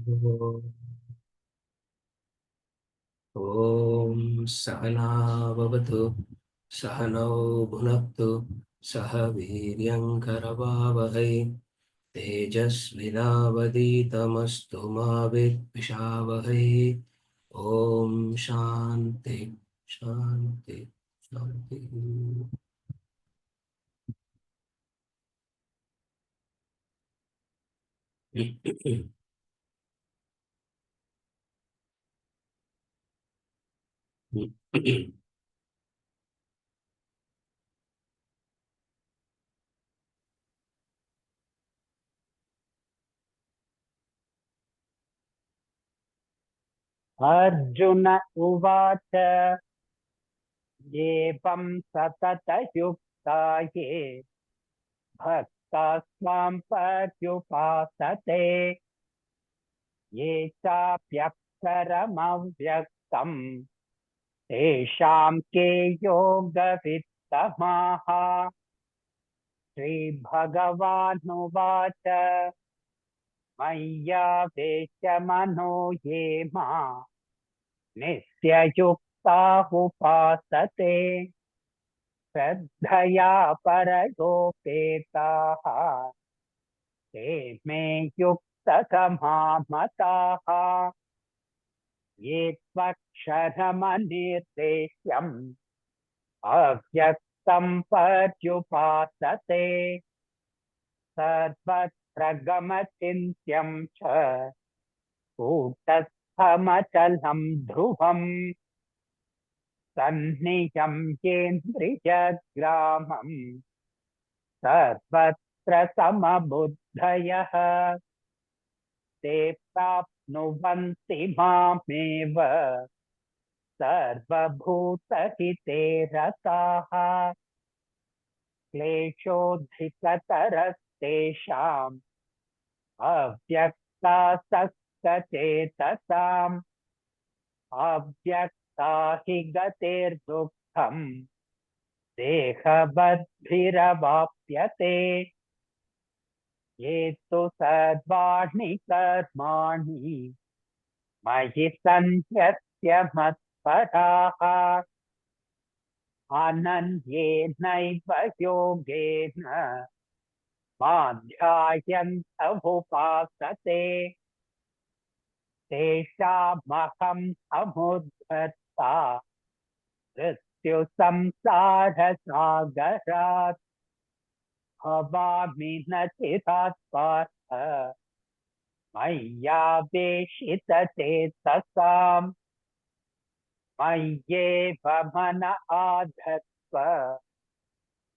ॐ सहना भवतु सहनौ भुनक्तु सह वीर्यङ्करवावहै तेजस्विनावधीतमस्तु मा विद्विषावहै। ॐ शान्ति शान्ति शान्तिः। अर्जुन उवाच एवं सततयुक्ता ये भक्ताः स्वां पर्युपासते ये चाप्यक्षरमव्यक्तम् तेषां के योगवित्तमाः। श्रीभगवानुवाच मय्यावेश्य ये मां नित्ययुक्ता उपासते श्रद्धया परयोपेताः ते मे युक्ततमा मताः। ये त्वक्षरमनिर्देश्यम् अव्यक्तं पर्युपासते सर्वत्र गमचिन्त्यं च कूटस्थमचलं ध्रुवम् सन्नियं येन्द्रियग्रामम् सर्वत्र समबुद्धयः ते प्राप्नुवन्ति मामेव सर्वभूतहिते रताः। क्लेशोऽधिकतरस्तेषाम् अव्यक्तासक्तचेतसाम् अव्यक्ता हि गतिर्दुःखम् देहवद्भिरवाप्यते। ये तु सर्वाणि कर्माणि मयि सन्न्यस्य मत्पराः अनन्येनैव योगेन मां ध्यायन्त उपासते तेषामहं समुद्धर्ता मृत्युसंसारसागरात् भवामि न चिरात् पार्थ मय्यावेशितचेतसाम् मय्येव मन आधत्स्व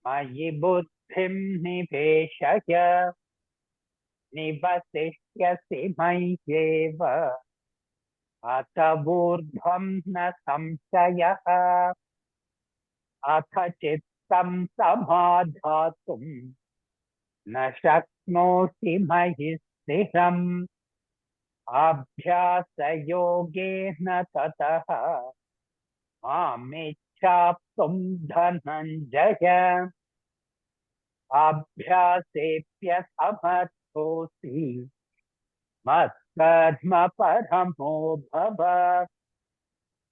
मयि बुद्धिं निवेशय निवसिष्यसि मय्येव अथ ऊर्ध्वं न संशयः। अथ चित्तं समाधातुं न शक्नोषि मयि स्थिरम् अभ्यासयोगेन ततः मामिच्छाप्तुं धनञ्जय अभ्यासेऽप्यसमर्थोऽसि मत्कर्म परमो भव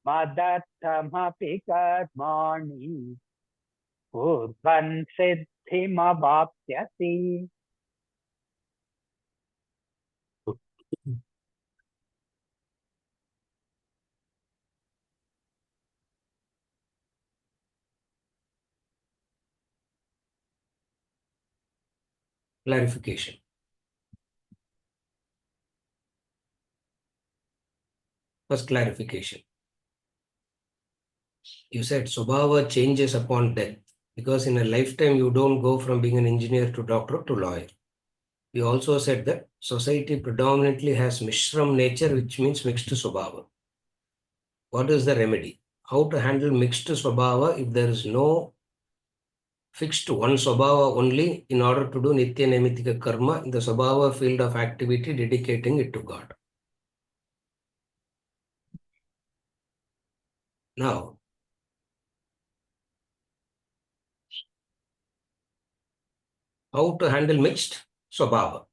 मदर्थमपि कर्माणि कुर्वन् सिद्धिमवाप्स्यसि। Clarification. First clarification. You said Swabhava changes upon death because in a lifetime you don't go from being an engineer to doctor to lawyer. You also said that society predominantly has Mishram nature, which means mixed Swabhava. What is the remedy? How to handle mixed Swabhava if there is no fixed one Swabhava only in order to do Nitya Nemitika Karma in the Swabhava field of activity, dedicating it to God. Now, how to handle mixed Swabhava?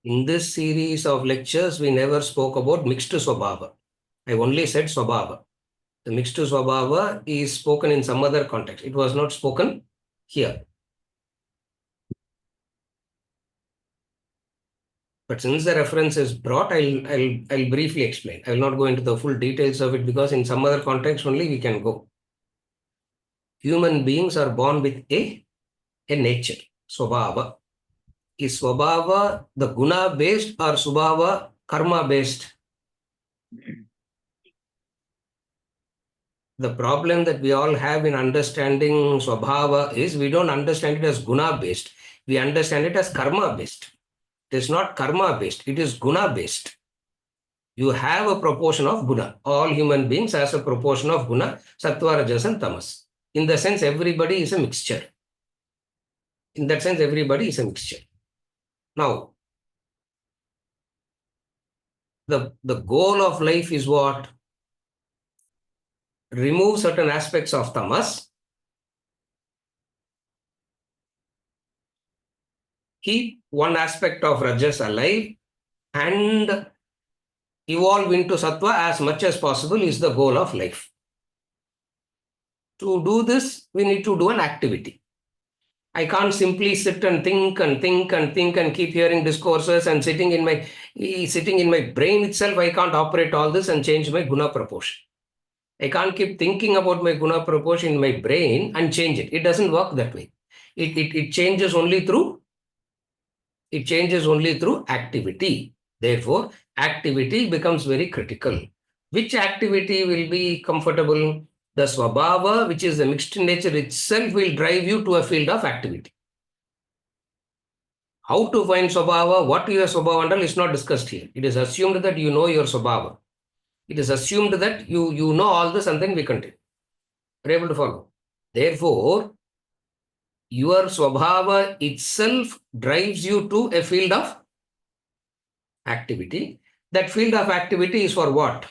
In this series of lectures, we never spoke about mixed swabhava. I only said swabhava. The mixed swabhava is spoken in some other context. It was not spoken here. But since the reference is brought, I'll briefly explain. I will not go into the full details of it because in some other context only we can go. Human beings are born with a nature, swabhava. Is swabhava the guna based or swabhava karma based? The problem that we all have in understanding swabhava is we don't understand it as guna based. We understand it as karma based. It is not karma based. It is guna based. You have a proportion of guna. All human beings has a proportion of guna, sattva, rajas, and tamas. In the sense, everybody is a mixture. In that sense, everybody is a mixture. Now, the goal of life is what? Remove certain aspects of tamas, keep one aspect of rajas alive, and evolve into sattva as much as possible is the goal of life. To do this, we need to do an activity. I can't simply sit and think and think and think and keep hearing discourses and sitting in my brain itself. I can't operate all this and change my guna proportion. I can't keep thinking about my guna proportion in my brain and change it. It doesn't work that way. It changes only through activity. Therefore, activity becomes very critical. Which activity will be comfortable? The swabhava, which is the mixed nature itself, will drive you to a field of activity. How to find swabhava, what your swabhava andal is not discussed here. It is assumed that you know your swabhava. It is assumed that you know all this and then we continue. Are you able to follow? Therefore, your swabhava itself drives you to a field of activity. That field of activity is for what?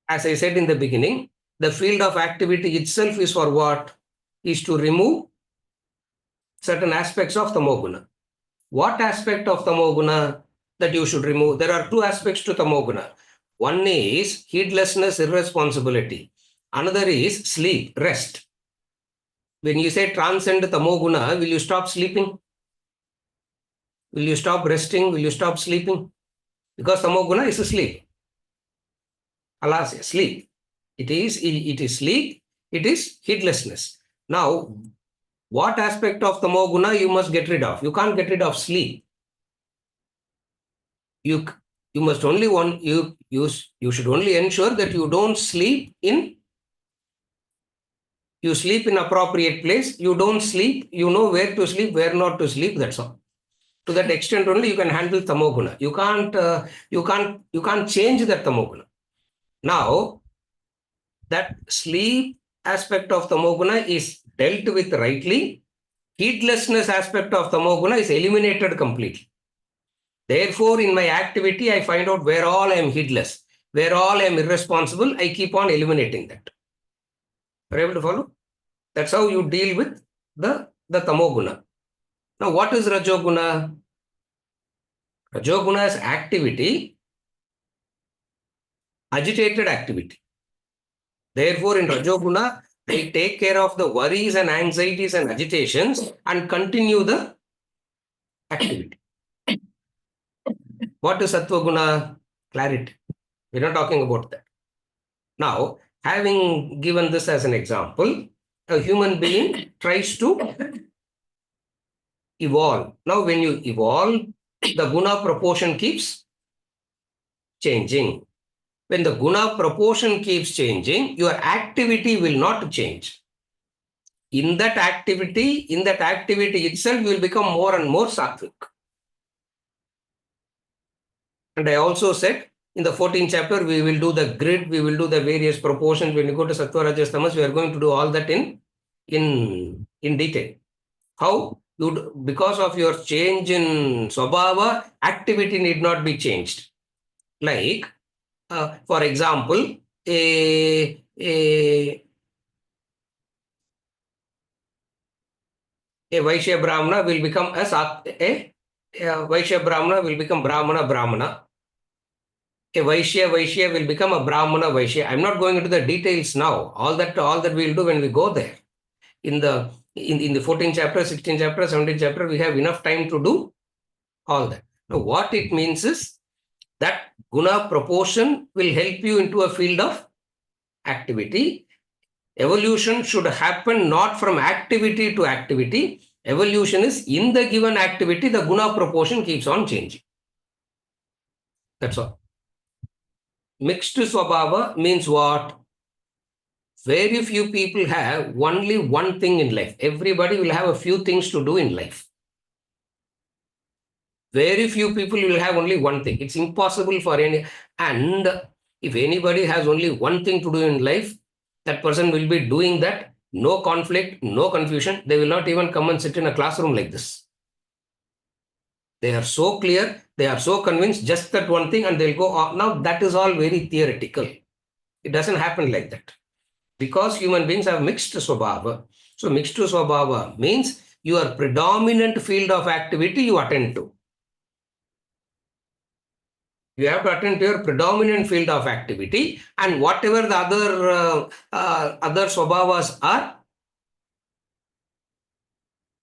As I said in the beginning, the field of activity itself is for what? Is to remove certain aspects of tamoguna. What aspect of tamoguna that you should remove? There are two aspects to tamoguna. One is heedlessness, irresponsibility. Another is sleep, rest. When you say transcend tamoguna, will you stop sleeping? Will you stop resting? Will you stop sleeping? Because tamoguna is a sleep. Allah says sleep. It is sleep. It is heedlessness. Now, what aspect of tamoguna you must get rid of? You can't get rid of sleep. You must only you should only ensure that you don't sleep in. You sleep in appropriate place. You don't sleep. You know where to sleep, where not to sleep. That's all. To that extent only you can handle tamoguna. You can't change that tamoguna. Now, that sleep aspect of tamoguna is dealt with rightly. Heedlessness aspect of tamoguna is eliminated completely. Therefore, in my activity, I find out where all I am heedless, where all I am irresponsible. I keep on eliminating that. Are you able to follow? That's how you deal with the tamoguna. Now, what is rajoguna? Rajoguna is activity, agitated activity. Therefore, in rajoguna, I take care of the worries and anxieties and agitations and continue the activity. What is sattva guna? Clarity. We're not talking about that. Now, having given this as an example, a human being tries to evolve. Now, when you evolve, the guna proportion keeps changing. When the guna proportion keeps changing, your activity will not change. In that activity itself, you will become more and more sattvic. And I also said, in the 14th chapter, we will do the grid, we will do the various proportions. When you go to sattva, rajas, tamas, we are going to do all that in detail. How? Because of your change in swabhava, activity need not be changed. Like, for example, a A Vaishya Brahmana will become a Vaishya Brahmana will become Brahmana. A Vaishya will become a Brahmana Vaishya. I'm not going into the details now. All that we'll do when we go there. In the 14th chapter, 16th chapter, 17th chapter, we have enough time to do all that. Now, what it means is that guna proportion will help you into a field of activity. Evolution should happen not from activity to activity. Evolution is in the given activity, the guna proportion keeps on changing. That's all. Mixed swabhava means what? Very few people have only one thing in life. Everybody will have a few things to do in life. Very few people will have only one thing. It's impossible for any. And if anybody has only one thing to do in life, that person will be doing that. No conflict, no confusion. They will not even come and sit in a classroom like this. They are so clear, they are so convinced, just that one thing, and they'll go on. Now, that is all very theoretical. It doesn't happen like that. Because human beings have mixed swabhava. So, mixed swabhava means your predominant field of activity you attend to. You have to attend to your predominant field of activity, and whatever the other swabhavas are,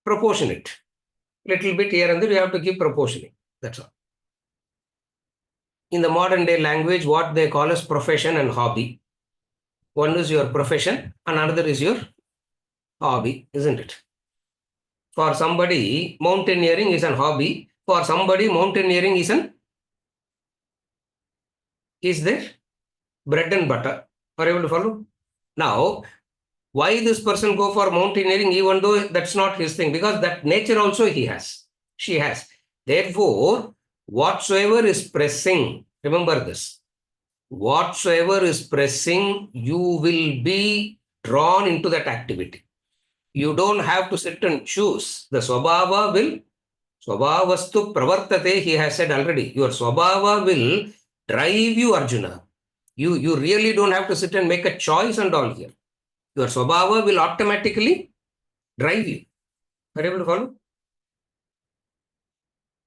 proportionate. Little bit here and there, you have to keep proportioning. That's all. In the modern day language, what they call as profession and hobby. One is your profession, and another is your hobby, isn't it? For somebody, mountaineering is an hobby. For somebody, mountaineering is their bread and butter. Are you able to follow? Now, why this person go for mountaineering even though that's not his thing? Because that nature also she has. Therefore, whatsoever is pressing, remember this, whatsoever is pressing, you will be drawn into that activity. You don't have to sit and choose. The swabhava will, swabhavastu pravartate, he has said already. Your swabhava will drive you, Arjuna. You really don't have to sit and make a choice and all here. Your swabhava will automatically drive you. Are you able to follow?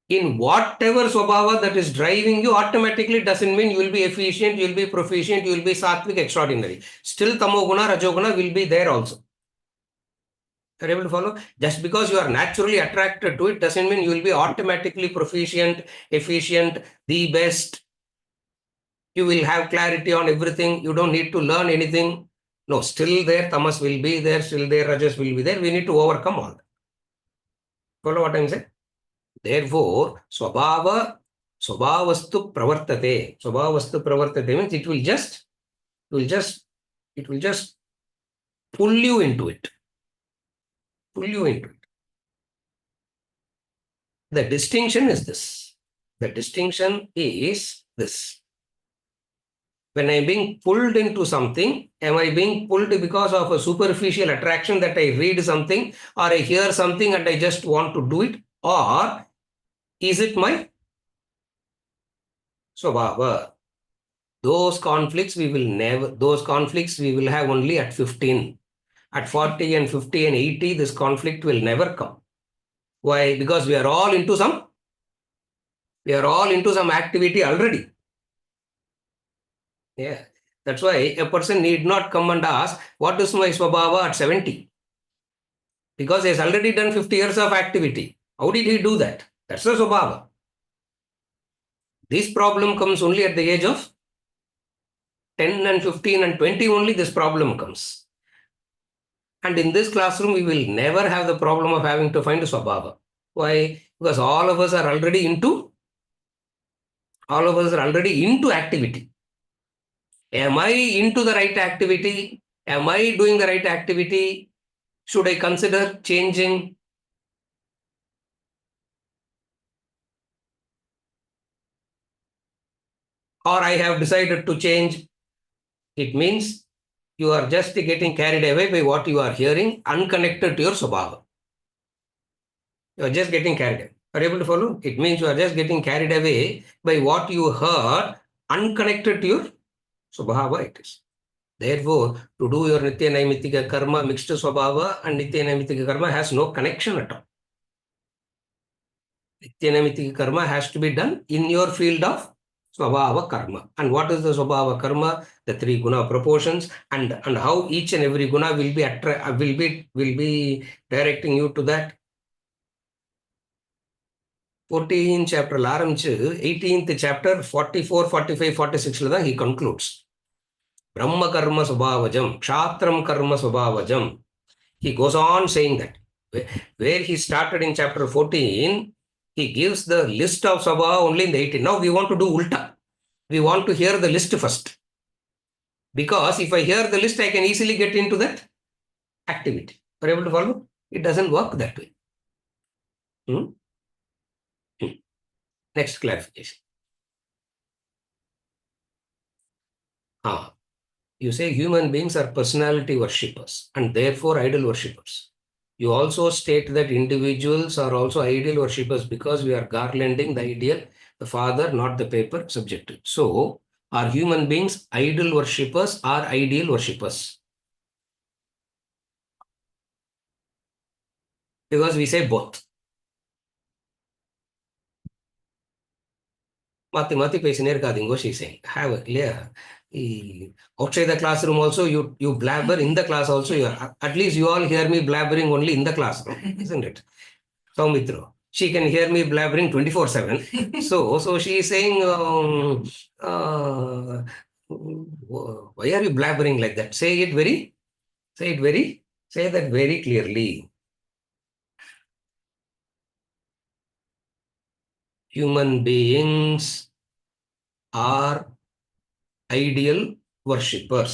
In whatever swabhava that is driving you, automatically doesn't mean you will be efficient, you will be proficient, you will be sattvic, extraordinary. Still tamoguna, rajoguna will be there also. Are you able to follow? Just because you are naturally attracted to it doesn't mean you will be automatically proficient, efficient, the best. You will have clarity on everything. You don't need to learn anything. No, still there, tamas will be there, still there, rajas will be there. We need to overcome all that. Follow what I'm saying? Therefore, swabhavastu pravartate. Swabhavastu pravartate means it will just pull you into it. Pull you into it. The distinction is this. The distinction is this. When I'm being pulled into something, am I being pulled because of a superficial attraction that I read something or I hear something and I just want to do it? Or is it my swabhava? Those conflicts we will have only at 15. At 40 and 50 and 80, this conflict will never come. Why? Because we are all into some activity already. Yeah. That's why a person need not come and ask, what is my swabhava at 70? Because he has already done 50 years of activity. How did he do that? That's the swabhava. This problem comes only at the age of 10 and 15 and 20 only this problem comes. And in this classroom, we will never have the problem of having to find a swabhava. Why? Because all of us are already into activity. Am I into the right activity? Am I doing the right activity? Should I consider changing? Or I have decided to change? It means you are just getting carried away by what you are hearing, unconnected to your swabhava. You are just getting carried away. Are you able to follow? It means you are just getting carried away by what you heard, unconnected to your swabhava it is. Therefore, to do your Nitya Naimittika karma, mixed Swabhava and Nitya Naimittika karma has no connection at all. Nitya Naimittika karma has to be done in your field of Swabhava karma. And what is the Swabhava karma? The three guna proportions and how each and every guna will be directing you to that. 14th chapter ஆரம்பிச்சு 18th chapter 44, 45, 46 தான் he concludes. Brahma karma subhavajam, kshatram karma subhavajam. He goes on saying that. Where he started in chapter 14, he gives the list of subhava only in the 18. Now we want to do ulta. We want to hear the list first. Because if I hear the list, I can easily get into that activity. Are you able to follow? It doesn't work that way. Next clarification. You say human beings are personality worshippers and therefore idol worshippers. You also state that individuals are also ideal worshippers because we are garlanding the ideal, the father, not the paper, subjective. So, are human beings idol worshippers or ideal worshippers? Because we say both. Mati பேசினே இருக்காதீங்க, she's saying. Have a clear. Outside the classroom also, you blabber. In the class also, at least you all hear me blabbering only in the classroom, isn't it? Soumitra, she can hear me blabbering 24/7. So she is saying, why are you blabbering like that? Say that very clearly. Human beings are ideal worshippers.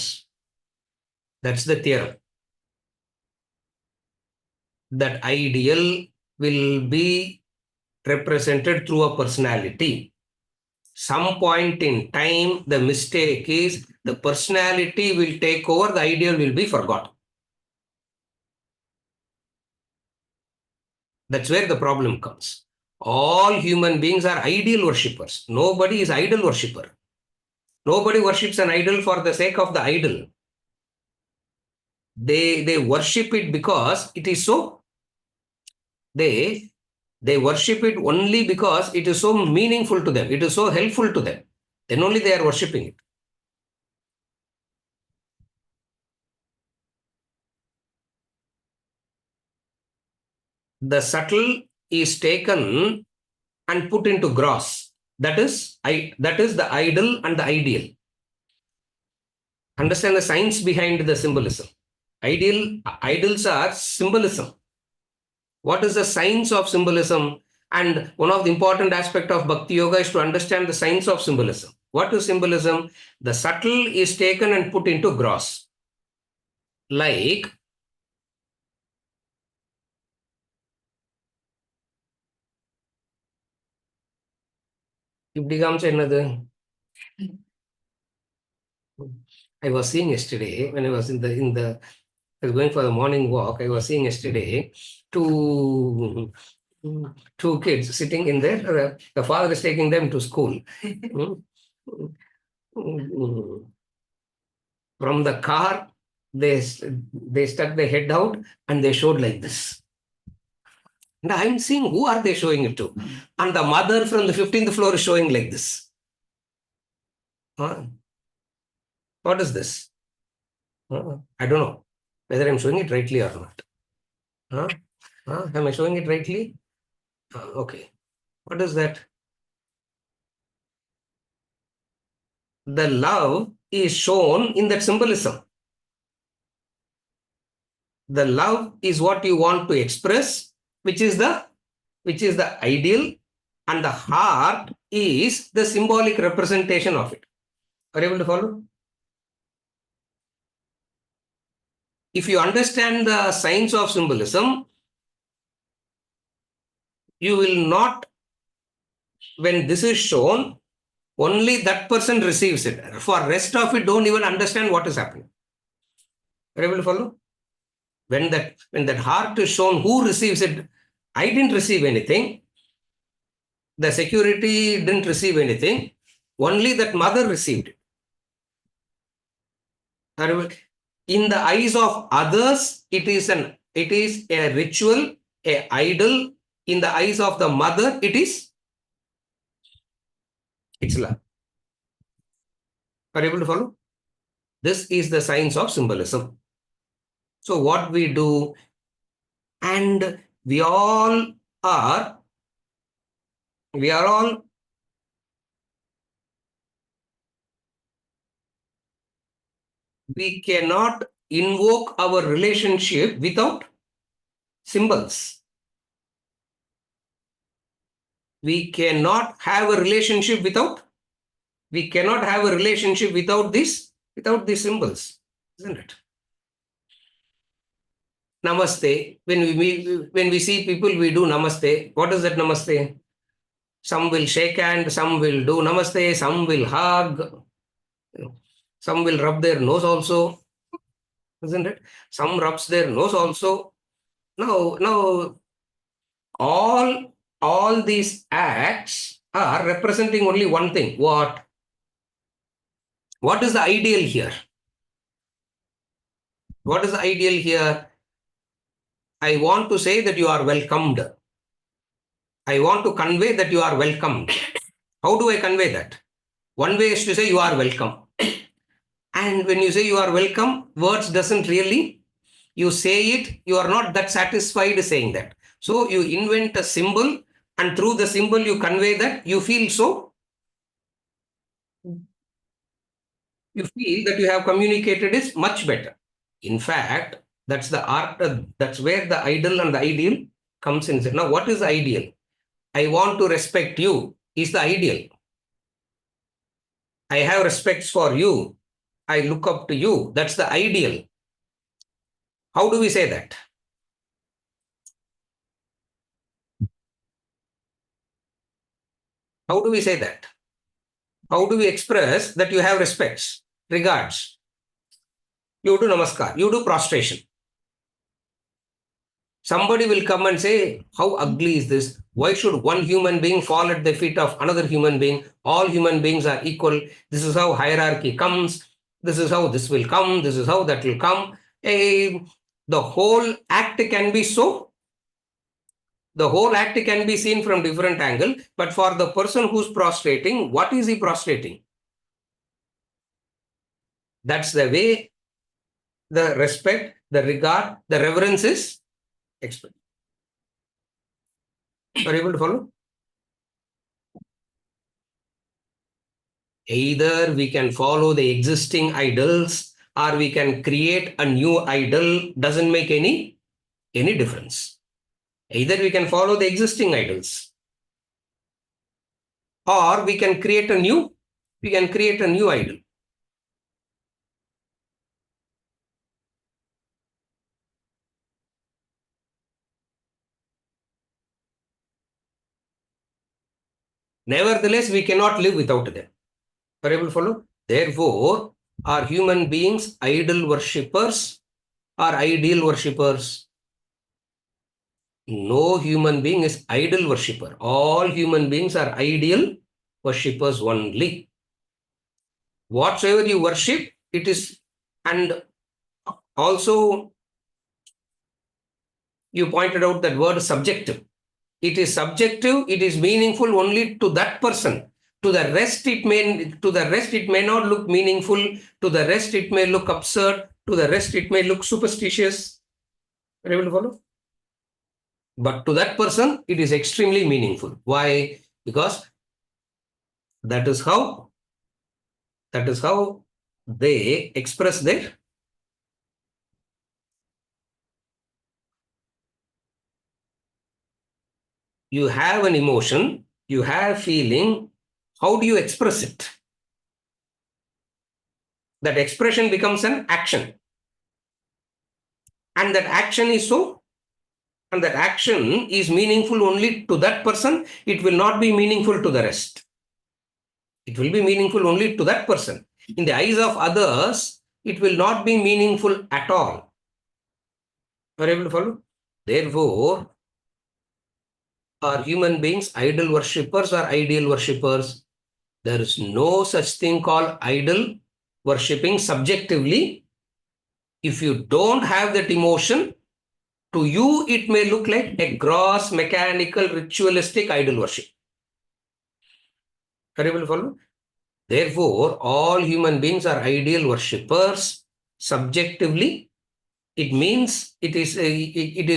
That's the theorem. That ideal will be represented through a personality. Some point in time, the mistake is the personality will take over, the ideal will be forgotten. That's where the problem comes. All human beings are ideal worshippers. Nobody is idol worshipper. Nobody worships an idol for the sake of the idol. They worship it because it is so. They worship it only because it is so meaningful to them. It is so helpful to them. Then only they are worshipping it. The subtle is taken and put into gross. That is the idol and the ideal. Understand the science behind the symbolism. Idols are symbolism. What is the science of symbolism? And one of the important aspects of Bhakti Yoga is to understand the science of symbolism. What is symbolism? The subtle is taken and put into gross. Like, I was seeing yesterday when I was I was going for the morning walk. I was seeing yesterday two kids sitting in there. The father is taking them to school. From the car, they stuck their head out and they showed like this. And I'm seeing, who are they showing it to? And the mother from the 15th floor is showing like this. What is this? I don't know whether I'm showing it rightly or not. Am I showing it rightly? Okay. What is that? The love is shown in that symbolism. The love is what you want to express, which is the ideal, and the heart is the symbolic representation of it. Are you able to follow? If you understand the science of symbolism, you will not, when this is shown, only that person receives it. For rest of it, don't even understand what is happening. Are you able to follow? When that heart is shown, who receives it? I didn't receive anything. The security didn't receive anything. Only that mother received it. In the eyes of others, it is a ritual, a idol. In the eyes of the mother, it's love. Are you able to follow? This is the science of symbolism. So what we do, and we are all, we cannot invoke our relationship without symbols. We cannot have a relationship without these symbols, isn't it? Namaste. When we see people, we do namaste. What is that namaste? Some will shake hand, some will do namaste, some will hug, some will rub their nose also, isn't it? Some rubs their nose also. Now, all these acts are representing only one thing. What is the ideal here? What is the ideal here? I want to say that you are welcomed. I want to convey that you are welcomed. How do I convey that? One way is to say you are welcome. And when you say you are welcome, words doesn't really, you say it, you are not that satisfied saying that. So you invent a symbol, and through the symbol you convey that you feel that you have communicated is much better. In fact, that's the art, that's where the idol and the ideal comes in. Now, what is the ideal? I want to respect you is the ideal. I have respects for you. I look up to you. That's the ideal. How do we say that? How do we say that? How do we express that you have respects, regards? You do namaskar, you do prostration. Somebody will come and say, how ugly is this? Why should one human being fall at the feet of another human being? All human beings are equal. This is how hierarchy comes. This is how this will come. This is how that will come. The whole act can be the whole act can be seen from different angle. But for the person who's prostrating, what is he prostrating? That's the way the respect, the regard, the reverence is expressed. Are you able to follow? Either we can follow the existing idols or we can create a new idol. Doesn't make any difference. Either we can follow the existing idols or we can create a new idol. Nevertheless, we cannot live without them. Are you able to follow? Therefore, are human beings idol worshippers or ideal worshippers? No human being is idol worshipper. All human beings are ideal worshippers only. Whatsoever you worship, it is, and also you pointed out that word subjective. It is subjective, it is meaningful only to that person. To the rest, it may not look meaningful. To the rest, it may look absurd. To the rest, it may look superstitious. Are you able to follow? But to that person, it is extremely meaningful. Why? Because that is how they express their you have an emotion, you have feeling. How do you express it? That expression becomes an action. And that action is meaningful only to that person. It will not be meaningful to the rest. It will be meaningful only to that person. In the eyes of others, it will not be meaningful at all. Are you able to follow? Therefore, are human beings idol worshippers or ideal worshippers? There is no such thing called idol worshipping subjectively. If you don't have that emotion, to you it may look like a gross, mechanical, ritualistic idol worship. Are you able to follow? Therefore, all human beings are ideal worshippers. Subjectively, it means it is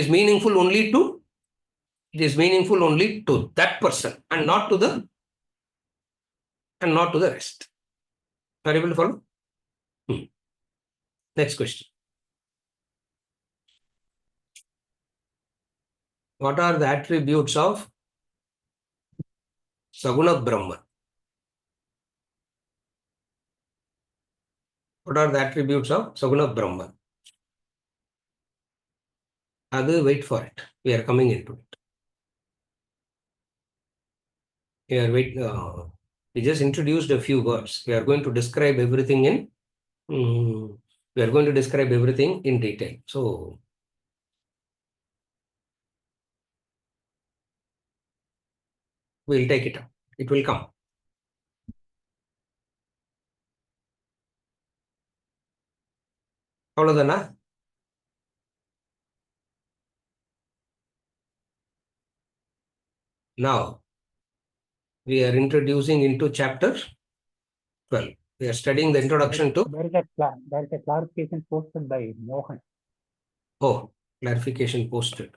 meaningful only to that person and not to the rest. Are you able to follow? Next question. What are the attributes of Saguna Brahman? What are the attributes of Saguna Brahman? Wait for it. We are coming into it. We just introduced a few words. We are going to describe everything in detail. So, we'll take it up. It will come. அவ்வளவுதானா? Now, we are introducing into chapter 12. We are studying the introduction to... There is a clarification posted by Mohan. Oh, clarification posted.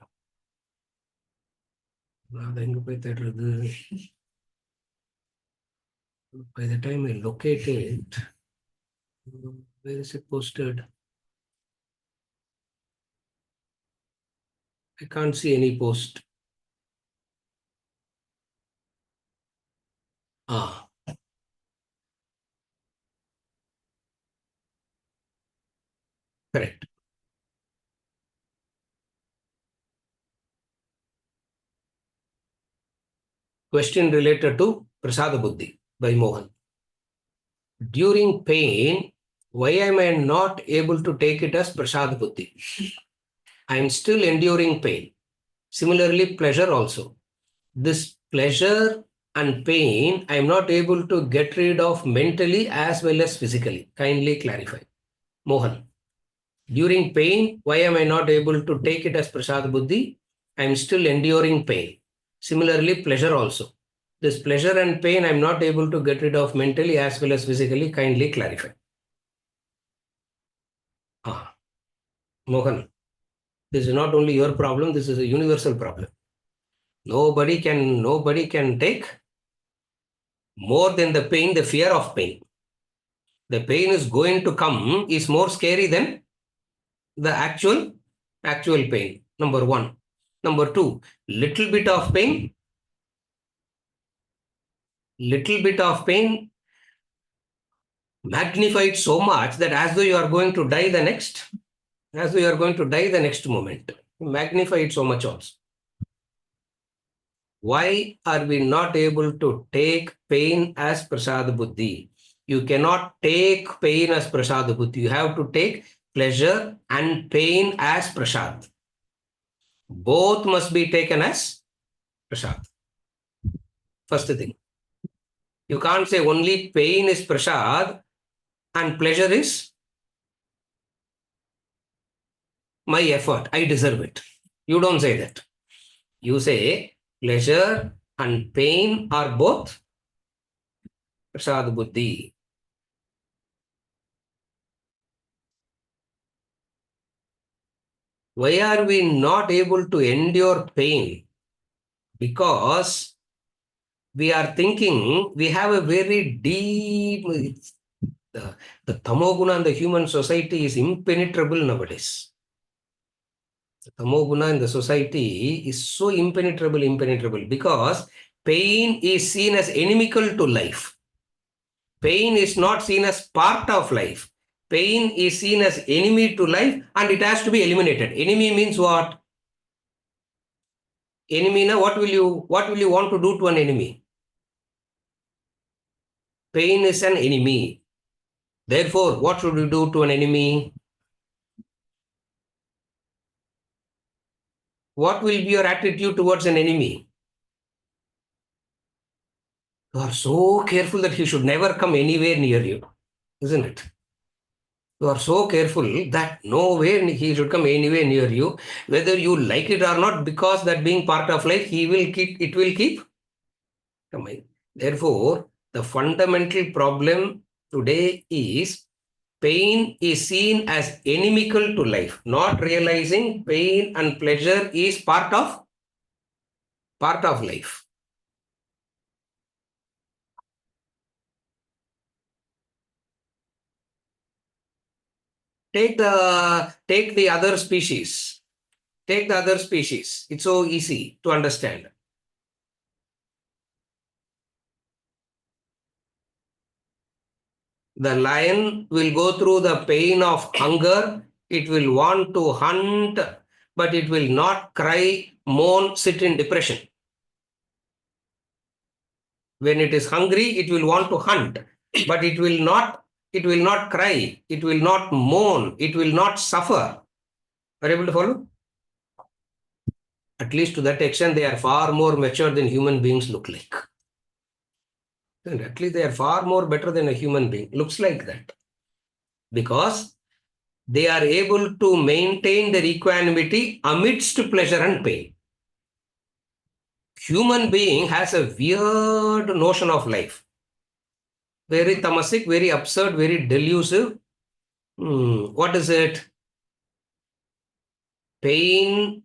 By the time I locate it, where is it posted? I can't see any post. Correct. Question related to Prasada Buddhi by Mohan. During pain, why am I not able to take it as Prasada Buddhi? I am still enduring pain. Similarly, pleasure also. This pleasure and pain, I am not able to get rid of mentally as well as physically. Kindly clarify. Mohan. During pain, why am I not able to take it as Prasada Buddhi? I am still enduring pain. Similarly, pleasure also. This pleasure and pain I am not able to get rid of mentally as well as physically. Kindly clarify. Mohan, this is not only your problem, this is a universal problem. Nobody can take more than the pain, the fear of pain. The pain is going to come is more scary than the actual pain. Number one. Number two, little bit of pain magnified so much that as though you are going to die the next moment. Magnify it so much also. Why are we not able to take pain as Prasada Buddhi? You cannot take pain as Prasada Buddhi. You have to take pleasure and pain as Prasad. Both must be taken as Prasad. First thing. You can't say only pain is Prasad and pleasure is my effort. I deserve it. You don't say that. You say pleasure and pain are both Prasad Buddhi. Why are we not able to endure pain? Because we are thinking we have a very deep... The tamoguna in the human society is impenetrable nowadays. The tamoguna in the society is so impenetrable because pain is seen as inimical to life. Pain is not seen as part of life. Pain is seen as enemy to life and it has to be eliminated. Enemy means what? Enemy, na, what will you want to do to an enemy? Pain is an enemy. Therefore, what should you do to an enemy? What will be your attitude towards an enemy? You are so careful that he should never come anywhere near you, isn't it? You are so careful that nowhere he should come anywhere near you, whether you like it or not, because that being part of life, it will keep coming. Therefore, the fundamental problem today is pain is seen as inimical to life, not realizing pain and pleasure is part of life. Take the other species. Take the other species. It's so easy to understand. The lion will go through the pain of hunger. It will want to hunt, but it will not cry, moan, sit in depression. When it is hungry, it will want to hunt, but it will not cry, it will not moan, it will not suffer. Are you able to follow? At least to that extent, they are far more mature than human beings look like. At least they are far more better than a human being. Looks like that. Because they are able to maintain their equanimity amidst pleasure and pain. Human being has a weird notion of life. Very tamasic, very absurd, very delusive. What is it? Pain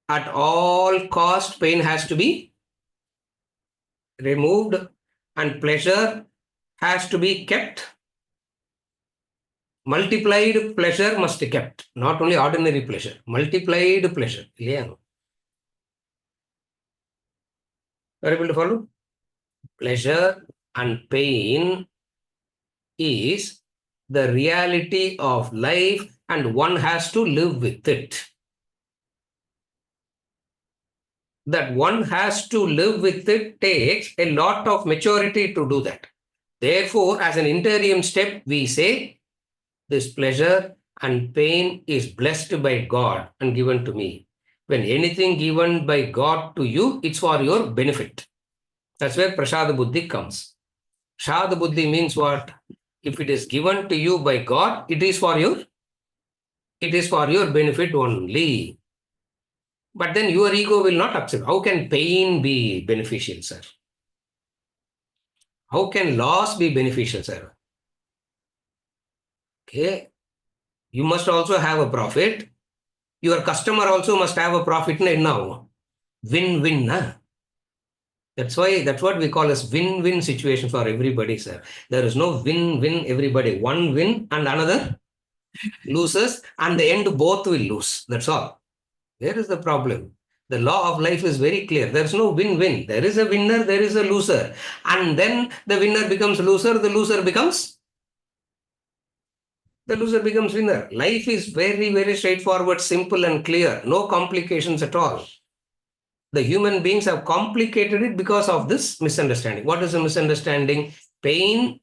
at all cost, pain has to be removed and pleasure has to be kept. Multiplied pleasure must be kept, not only ordinary pleasure, multiplied pleasure. Yeah. Are you able to follow? Pleasure and pain is the reality of life and one has to live with it. That one has to live with it takes a lot of maturity to do that. Therefore, as an interim step, we say, this pleasure and pain is blessed by God and given to me. When anything given by God to you, it's for your benefit. That's where Prasada Buddhi comes. Prasada Buddhi means what? If it is given to you by God, it is for your benefit only. But then your ego will not accept. How can pain be beneficial, sir? How can loss be beneficial, sir? Okay. You must also have a profit. Your customer also must have a profit now. Win-win. That's what we call as win-win situation for everybody, sir. There is no win-win everybody. One win and another loses, and the end both will lose. That's all. Where is the problem? The law of life is very clear. There is no win-win. There is a winner, there is a loser. And then the winner becomes loser, the loser becomes winner. Life is very, very straightforward, simple and clear. No complications at all. The human beings have complicated it because of this misunderstanding. What is a misunderstanding? Pain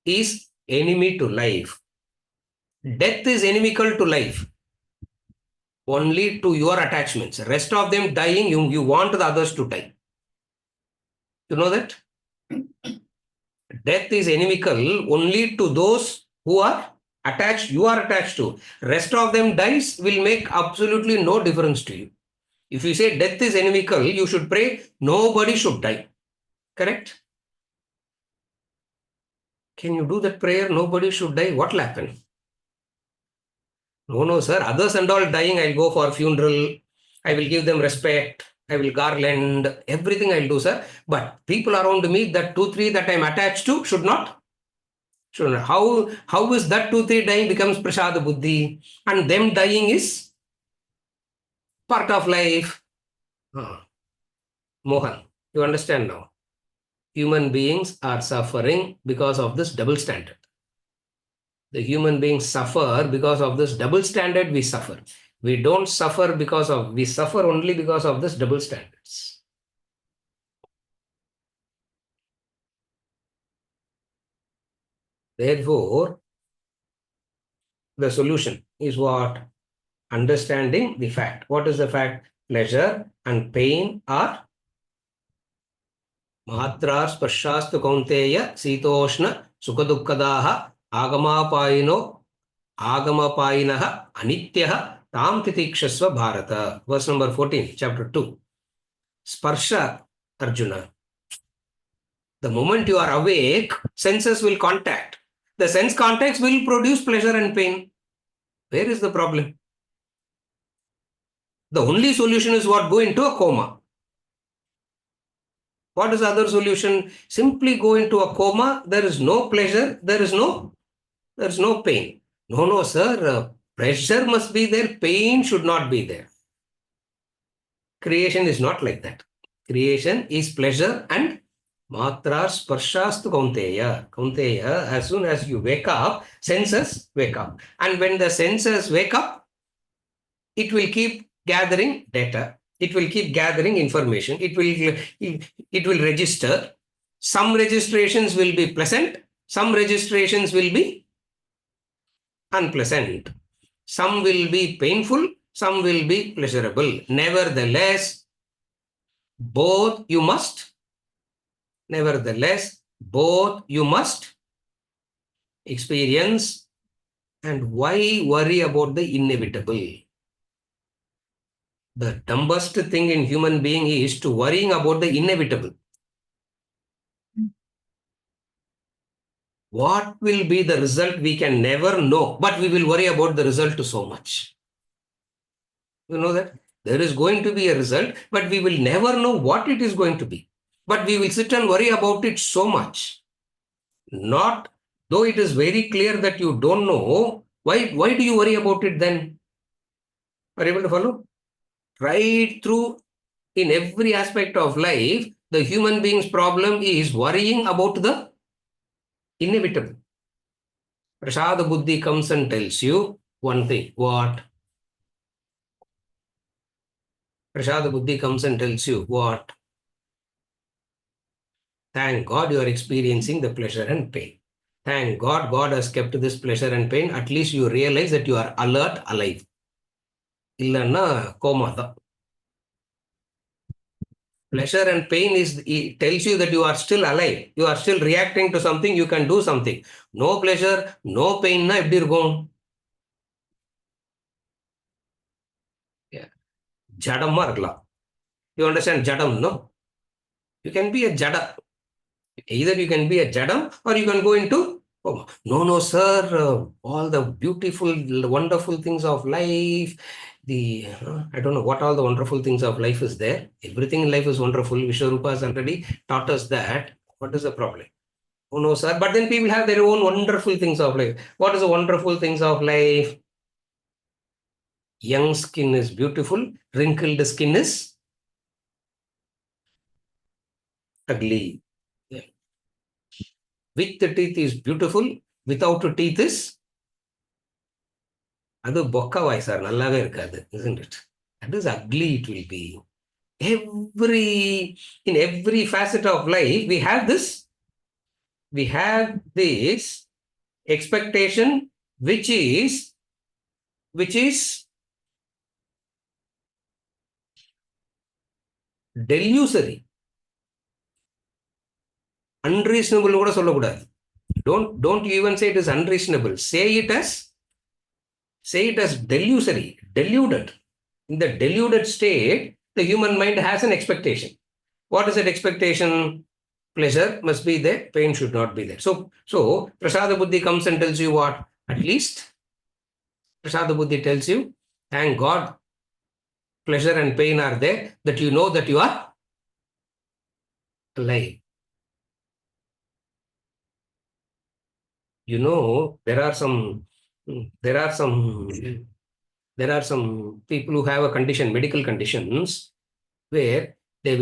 is enemy to life. Death is inimical to life. Only to your attachments. Rest of them dying, you want the others to die. You know that? Death is inimical only to those who are attached, you are attached to. Rest of them dies will make absolutely no difference to you. If you say death is inimical, you should pray, nobody should die. Correct? Can you do that prayer? Nobody should die. What will happen? No, sir. Others and all dying, I'll go for funeral. I will give them respect. I will garland. Everything I'll do, sir. But people around me, that 2-3 that I'm attached to, should not. How is that 2-3 dying becomes Prasada Buddhi? And them dying is part of life. Mohan, you understand now? Human beings are suffering because of this double standard. The human beings suffer because of this double standard. We suffer. We don't suffer we suffer only because of this double standards. Therefore, the solution is what? Understanding the fact. What is the fact? Pleasure and pain are Mahatra Sparshasthu Kaunteya Sitoshna Sukhadukkadaha Agamapayino Agamapayinaha Anityaha Tam Titikshasva Bharata. Verse number 14, chapter 2. Sparsha, Arjuna. The moment you are awake, senses will contact. The sense contacts will produce pleasure and pain. Where is the problem? The only solution is what? Go into a coma. What is the other solution? Simply go into a coma. There is no pleasure. There is no pain. No, sir. Pleasure must be there. Pain should not be there. Creation is not like that. Creation is pleasure and matra sparshastu kaunteya. Kaunteya, as soon as you wake up, senses wake up. And when the senses wake up, it will keep gathering data. It will keep gathering information. It will register. Some registrations will be pleasant. Some registrations will be unpleasant. Some will be painful. Some will be pleasurable. Nevertheless, both you must experience. And why worry about the inevitable? The dumbest thing in human being is to worrying about the inevitable. What will be the result we can never know, but we will worry about the result so much. You know that? There is going to be a result, but we will never know what it is going to be. But we will sit and worry about it so much. Not, though it is very clear that you don't know, why do you worry about it then? Are you able to follow? Right through in every aspect of life, the human being's problem is worrying about the inevitable. Prasada Buddhi comes and tells you one thing. What? Prasada Buddhi comes and tells you what? Thank God you are experiencing the pleasure and pain. Thank God, God has kept this pleasure and pain. At least you realize that you are alert, alive. Illanna coma da. Pleasure and pain it tells you that you are still alive. You are still reacting to something. You can do something. No pleasure, no pain. Na eppadi irukum? Yeah. Jadamma irukkalam. You understand jadam, no? You can be a jada. Either you can be a jadam or you can go into coma. No, sir. All the beautiful, wonderful things of life. I don't know what all the wonderful things of life is there. Everything in life is wonderful. Vishwarupa has already taught us that. What is the problem? Oh no, sir. But then people have their own wonderful things of life. What is the wonderful things of life? Young skin is beautiful. Wrinkled skin is ugly. Yeah. With the teeth is beautiful. Without the teeth is அது பொக்க வாய் sir நல்லாவே இருக்காது, isn't it? That is ugly it will be. In every facet of life we have this expectation which is delusory. Unreasonable கூட சொல்லக்கூடாது. Don't you even say it is unreasonable. Say it as delusory, deluded. In the deluded state, the human mind has an expectation. What is that expectation? Pleasure must be there, pain should not be there. So Prasada Buddhi comes and tells you what? At least Prasada Buddhi tells you, thank God, pleasure and pain are there, that you know that you are alive. You know, there are some people who have a condition, medical conditions, where they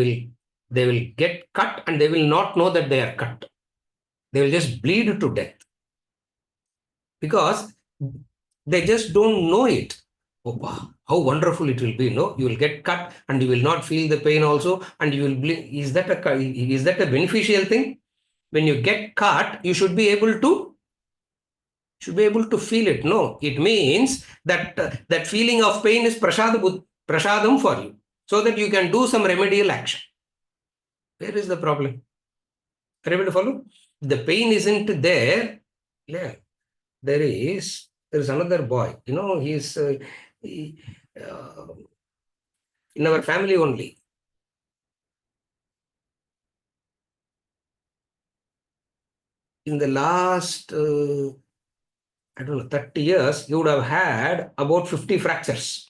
will get cut and they will not know that they are cut. They will just bleed to death because they just don't know it. Oh, wow, how wonderful it will be, no? You will get cut and you will not feel the pain also, and you will bleed. Is that a beneficial thing? When you get cut, you should be able to feel it. No, it means that that feeling of pain is prasadam for you, so that you can do some remedial action. Where is the problem? Are you able to follow? The pain isn't there. Yeah. there is another boy. He's uh, in our family only. In the last, I don't know, 30 years, he would have had about 50 fractures.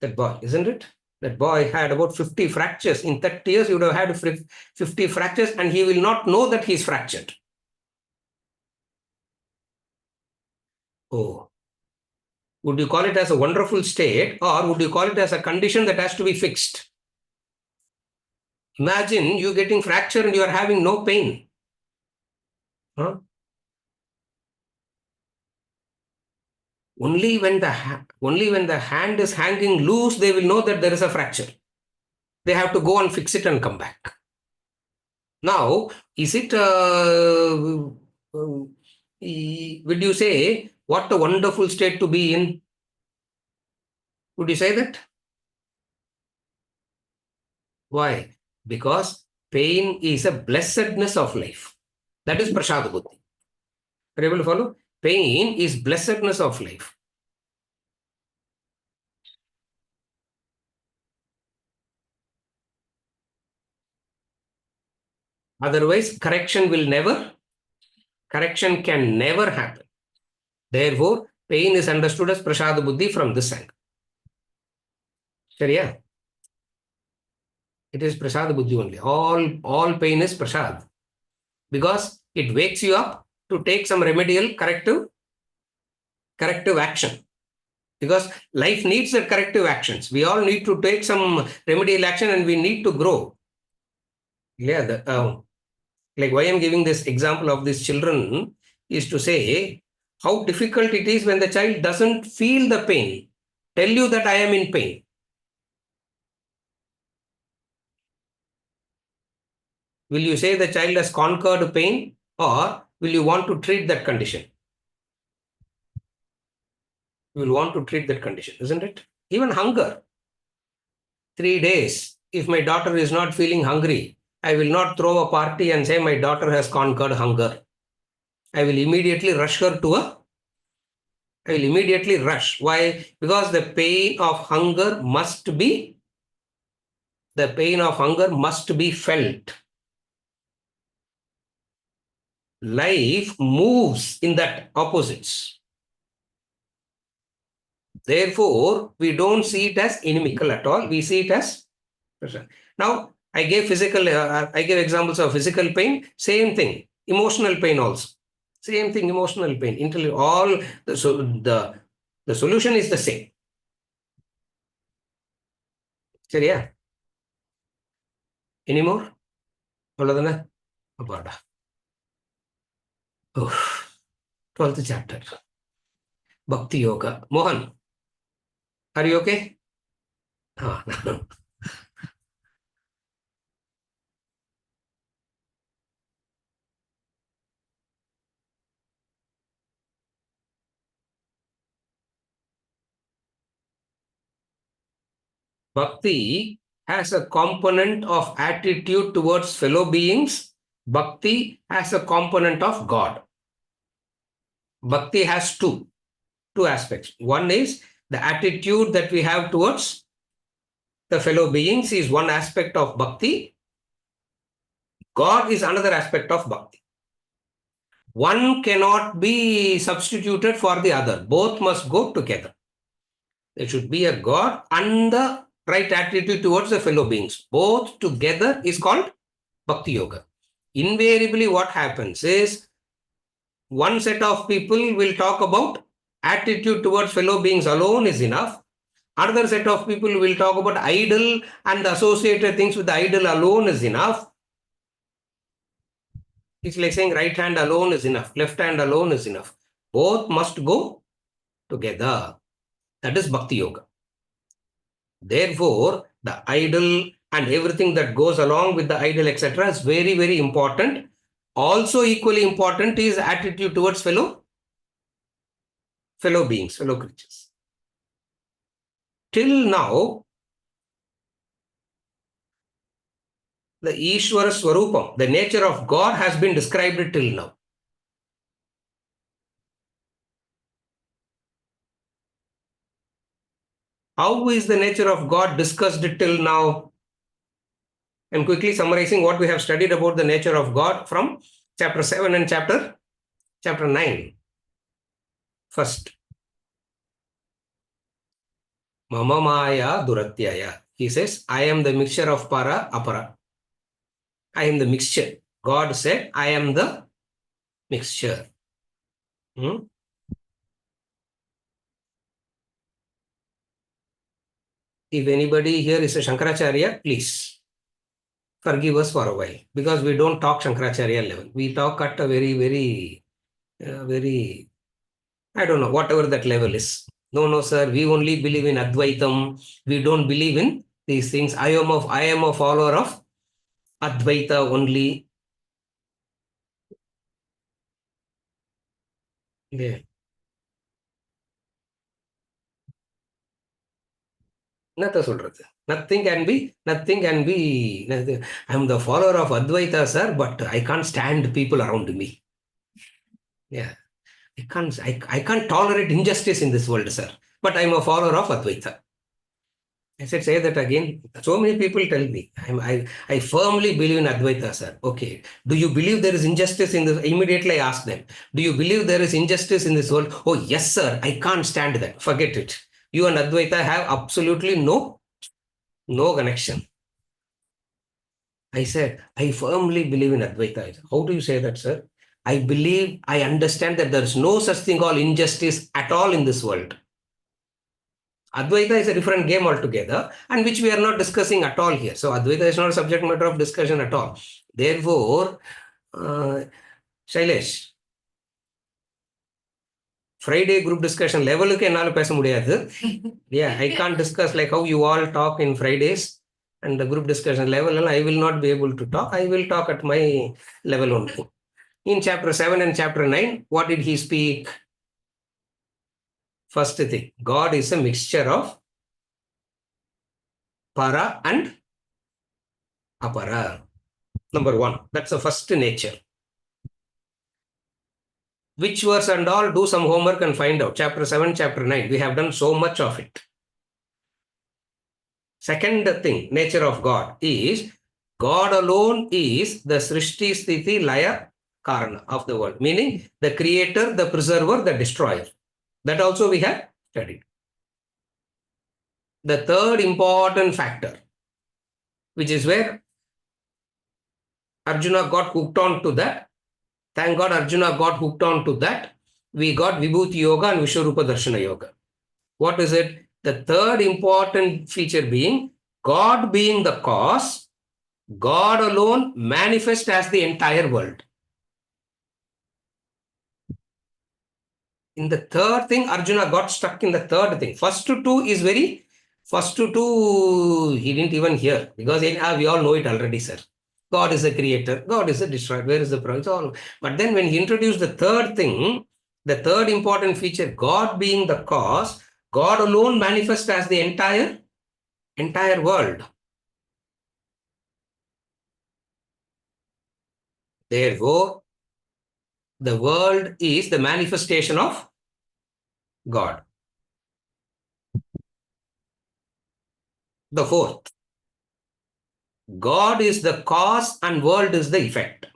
That boy, isn't it? That boy had about 50 fractures. In 30 years, he would have had 50 fractures, and he will not know that he's fractured. Oh, would you call it as a wonderful state, or would you call it as a condition that has to be fixed? Imagine you getting fractured and you are having no pain. Huh? Only when the hand is hanging loose, they will know that there is a fracture. They have to go and fix it and come back. Now, is it? Would you say what a wonderful state to be in? Would you say that? Why? Because pain is a blessedness of life. That is prasada buddhi. Are you able to follow? Pain is blessedness of life. Otherwise, correction can never happen. Therefore, pain is understood as prasada buddhi from this angle. சரியா? It is prasada buddhi only. All pain is prasad. Because it wakes you up to take some remedial corrective action. Because life needs the corrective actions. We all need to take some remedial action and we need to grow. Yeah, like why I'm giving this example of these children is to say how difficult it is when the child doesn't feel the pain. Tell you that I am in pain. Will you say the child has conquered pain, or will you want to treat that condition? You will want to treat that condition, isn't it? Even hunger. 3 days. If my daughter is not feeling hungry, I will not throw a party and say my daughter has conquered hunger. I will immediately rush her to I will immediately rush. Why? Because the pain of hunger must be felt. Life moves in that opposites. Therefore, we don't see it as inimical at all. We see it as pressure. Now, I gave examples of physical pain. Same thing. Emotional pain also. Same thing. Emotional pain. All the solution is the same. சரியா? Anymore? அவ்வளவுதானே? அப்பாடா. 12th chapter. Bhakti Yoga. Mohan, are you okay? Bhakti has a component of attitude towards fellow beings. Bhakti has a component of God. Bhakti has two aspects. One is the attitude that we have towards the fellow beings is one aspect of Bhakti. God is another aspect of Bhakti. One cannot be substituted for the other. Both must go together. There should be a God and the right attitude towards the fellow beings. Both together is called Bhakti Yoga. Invariably, what happens is one set of people will talk about attitude towards fellow beings alone is enough. Another set of people will talk about idol and associated things with the idol alone is enough. It's like saying right hand alone is enough, left hand alone is enough. Both must go together. That is Bhakti Yoga. Therefore, the idol and everything that goes along with the idol, etc., is very, very important. Also, equally important is attitude towards fellow beings, fellow creatures. Till now, the Ishvara Swarupam, the nature of God, has been described till now. How is the nature of God discussed till now? And quickly summarizing what we have studied about the nature of God from chapter 7 and chapter 9. First, Mama Maya Duratyaya. He says, I am the mixture of para, apara. I am the mixture. God said, I am the mixture. Hmm? If anybody here is a Shankaracharya, please forgive us for a while, because we don't talk Shankaracharya level. We talk at a very, I don't know, whatever that level is. No, no, sir, we only believe in Advaitam. We don't believe in these things. I am a follower of Advaita only. Yeah. Nothing சொல்றது. Nothing can be. I'm the follower of Advaita, sir, but I can't stand people around me. Yeah. I can't tolerate injustice in this world, sir. But I'm a follower of Advaita. I said, say that again. So many people tell me, I firmly believe in Advaita, sir. Okay. Do you believe there is injustice in this? Immediately I ask them, do you believe there is injustice in this world? Oh, yes, sir. I can't stand that. Forget it. You and Advaita have absolutely no connection. I said, I firmly believe in Advaita. How do you say that, sir? I understand that there is no such thing called injustice at all in this world. Advaita is a different game altogether, and which we are not discussing at all here. So Advaita is not a subject matter of discussion at all. Therefore, Shailesh, Friday group discussion level க்கு என்னால பேச முடியாது. Yeah, I can't discuss like how you all talk in Fridays and the group discussion level, and I will not be able to talk. I will talk at my level only. In chapter 7 and chapter 9, what did he speak? First thing, God is a mixture of para and apara. Number one, that's the first nature. Which verse and all, do some homework and find out. Chapter 7, chapter 9. We have done so much of it. Second thing, nature of God is God alone is the Srishti Sthiti Laya Karana of the world, meaning the creator, the preserver, the destroyer. That also we have studied. The third important factor, which is where Arjuna got hooked on to that. Thank God Arjuna got hooked on to that. We got Vibhuti Yoga and Vishwarupa Darshana Yoga. What is it? The third important feature being God being the cause, God alone manifest as the entire world. In the third thing, Arjuna got stuck in the third thing. First two, he didn't even hear, because we all know it already, sir. God is the creator, God is the destroyer, where is the problem? But then when he introduced the third thing, the third important feature, God being the cause, God alone manifests as the entire world. Therefore, the world is the manifestation of God. The fourth, God is the cause and world is the effect.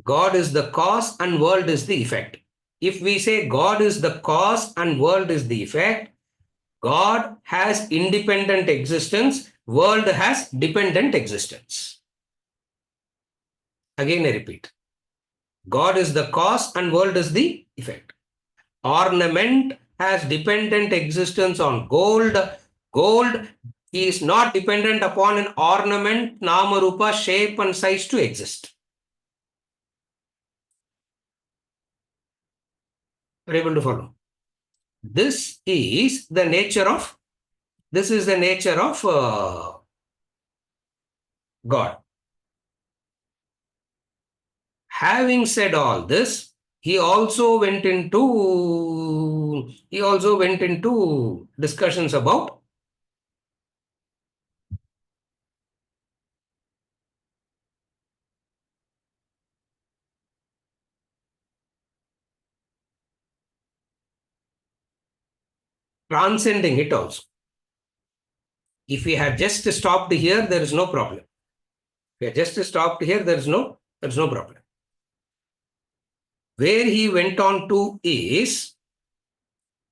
God is the cause and world is the effect. If we say God is the cause and world is the effect, God has independent existence, world has dependent existence. Again, I repeat. God is the cause and world is the effect. Ornament has dependent existence on gold. Gold is not dependent upon an ornament, nama, rupa, shape and size to exist. Are you able to follow? This is the nature of God. Having said all this, he also went into discussions about transcending it also. If we had just stopped here, there is no problem. If we had just stopped here, there is no problem. Where he went on to is,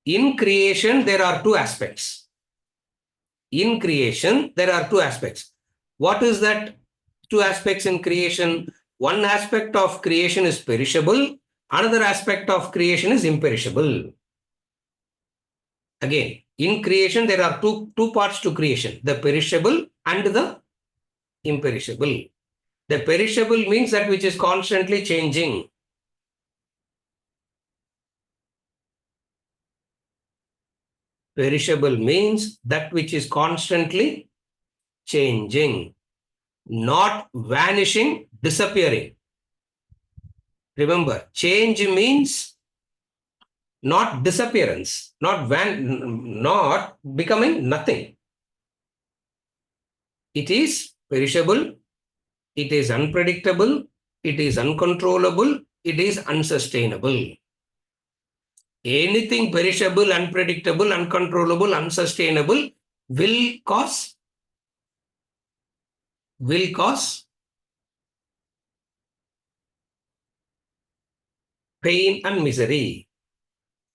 in creation, there are two aspects. In creation, there are two aspects. What is that two aspects in creation? One aspect of creation is perishable. Another aspect of creation is imperishable. Again, in creation, there are two parts to creation, the perishable and the imperishable. The perishable means that which is constantly changing. Perishable means that which is constantly changing, not vanishing, disappearing. Remember, change means not disappearance, not becoming nothing. It is perishable, it is unpredictable, it is uncontrollable, it is unsustainable. Anything perishable, unpredictable, uncontrollable, unsustainable will cause pain and misery.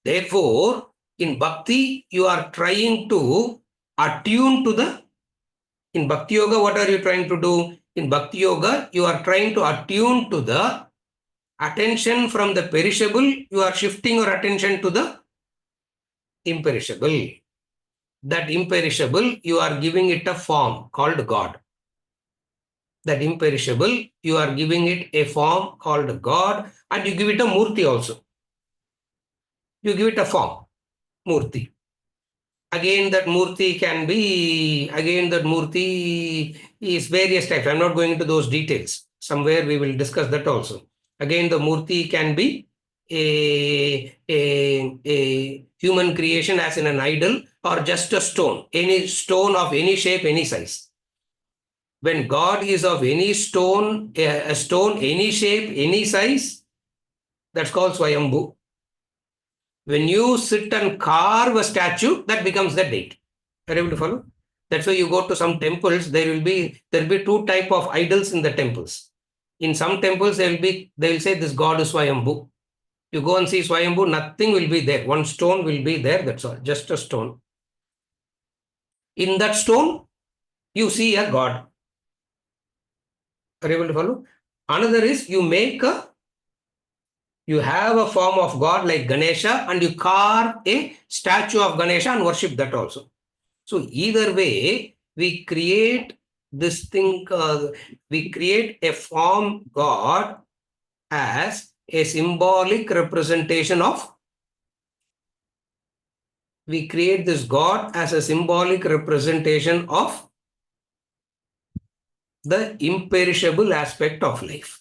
Therefore, in bhakti, you are trying to attune to the, in bhakti yoga, what are you trying to do? In bhakti yoga, you are trying to attune to the attention from the perishable, you are shifting your attention to the imperishable. That imperishable, you are giving it a form called God. That imperishable, you are giving it a form called God, and you give it a murti also. You give it a form, murti. Again, that murti is various types. I'm not going into those details. Somewhere we will discuss that also. Again, the murti can be a human creation as in an idol, or just a stone, any stone of any shape, any size. When God is of any stone, a stone, any shape, any size, that's called Swayambhu. When you sit and carve a statue, that becomes the deity. Are you able to follow? That's why you go to some temples, there will be two type of idols in the temples. In some temples, they will say this God is Swayambhu. You go and see Swayambhu, nothing will be there. One stone will be there, that's all, just a stone. In that stone, you see a God. Are you able to follow? Another is you have a form of God like Ganesha, and you carve a statue of Ganesha and worship that also. So either way, we create this thing, we create a form God as a symbolic representation of, we create this God as a symbolic representation of the imperishable aspect of life.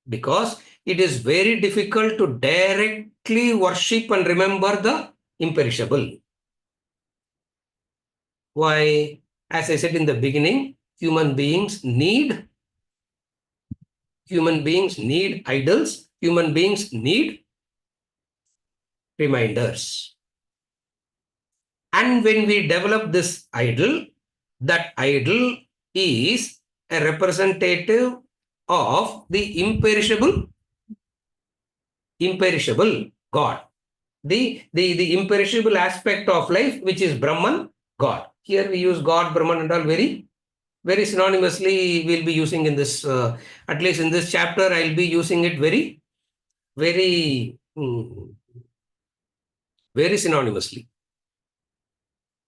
Because it is very difficult to directly worship and remember the imperishable. Why? As I said in the beginning, human beings need idols, human beings need reminders. And when we develop this idol, that idol is a representative of the imperishable God. The imperishable aspect of life, which is Brahman, God. Here we use God, Brahman and all very, very synonymously. We'll be using in this, at least in this chapter, I'll be using it very, very, very synonymously.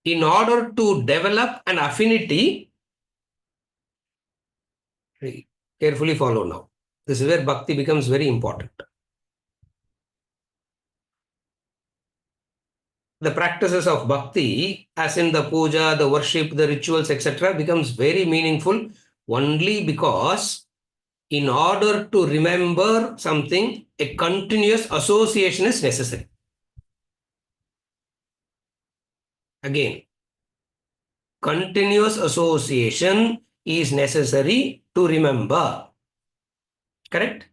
In order to develop an affinity, carefully follow now. This is where bhakti becomes very important. The practices of bhakti, as in the puja, the worship, the rituals, etc., becomes very meaningful only because in order to remember something, a continuous association is necessary. Again, continuous association is necessary to remember. Correct?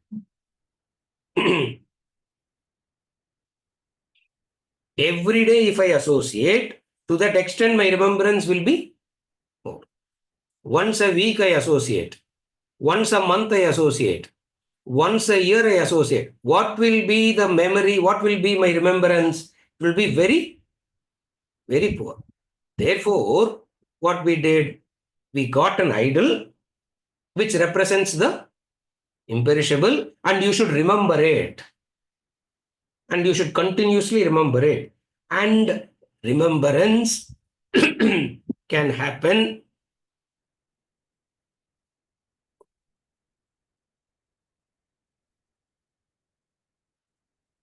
Every day, if I associate, to that extent, my remembrance will be more. Once a week, I associate. Once a month, I associate. Once a year, I associate. What will be the memory? What will be my remembrance? It will be very, very poor. Therefore, what we did, we got an idol which represents the imperishable, and you should remember it. And you should continuously remember it. And remembrance can happen.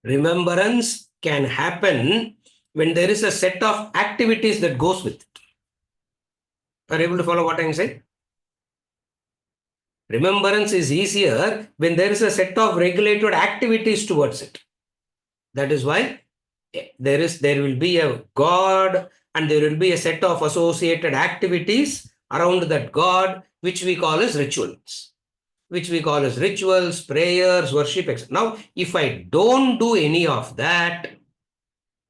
Remembrance can happen when there is a set of activities that goes with it. Are you able to follow what I'm saying? Remembrance is easier when there is a set of regulated activities towards it. That is why there will be a God, and there will be a set of associated activities around that God, which we call as rituals. Prayers, worship, etc. Now, if I don't do any of that,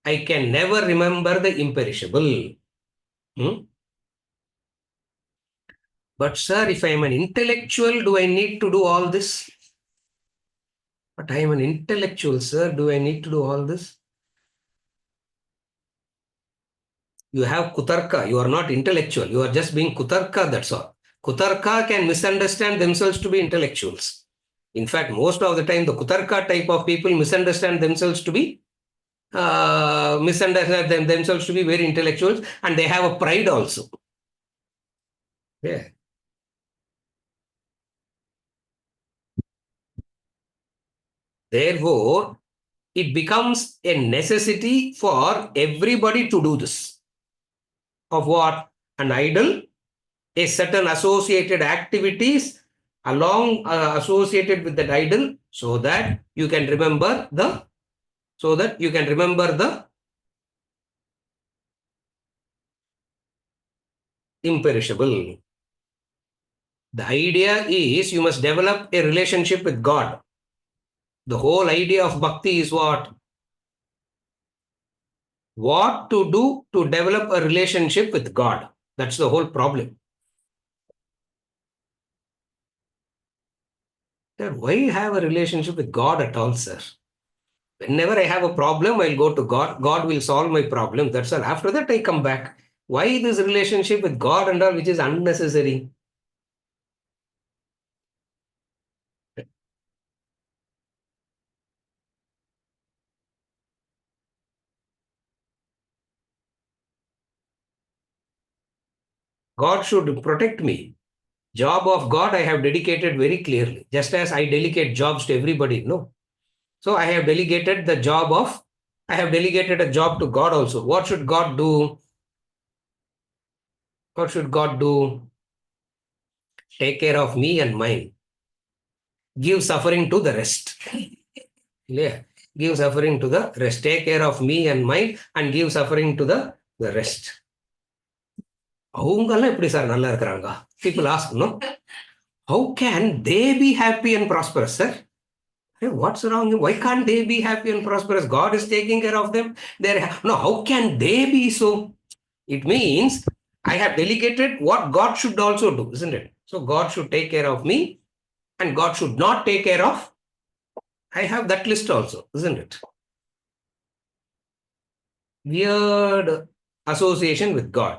I can never remember the imperishable. But sir, if I am an intellectual, do I need to do all this? But I am an intellectual, sir. Do I need to do all this? You have kutarka. You are not intellectual. You are just being kutarka, that's all. Kutarka can misunderstand themselves to be intellectuals. In fact, most of the time, the kutarka type of people misunderstand themselves to be very intellectuals, and they have a pride also. Yeah. Therefore, it becomes a necessity for everybody to do this. Of what? An idol, a certain associated activities along associated with that idol, so that you can remember the imperishable. The idea is you must develop a relationship with God. The whole idea of bhakti is what? What to do to develop a relationship with God. That's the whole problem. Then why have a relationship with God at all, sir? Whenever I have a problem, I'll go to God. God will solve my problem. That's all. After that, I come back. Why this relationship with God and all, which is unnecessary? God should protect me. Job of God I have dedicated very clearly, just as I delegate jobs to everybody. No. So I have delegated a job to God also. What should God do? What should God do? Take care of me and mine. Give suffering to the rest. Yeah. Give suffering to the rest. Take care of me and mine and give suffering to the rest. அவங்கெல்லாம் எப்படி sir நல்லா இருக்கிறாங்க? People ask, no? How can they be happy and prosperous, sir? Hey, what's wrong? Why can't they be happy and prosperous? God is taking care of them. No, how can they be so? It means I have delegated what God should also do, isn't it? So God should take care of me and God should not take care of. I have that list also, isn't it? Weird association with God.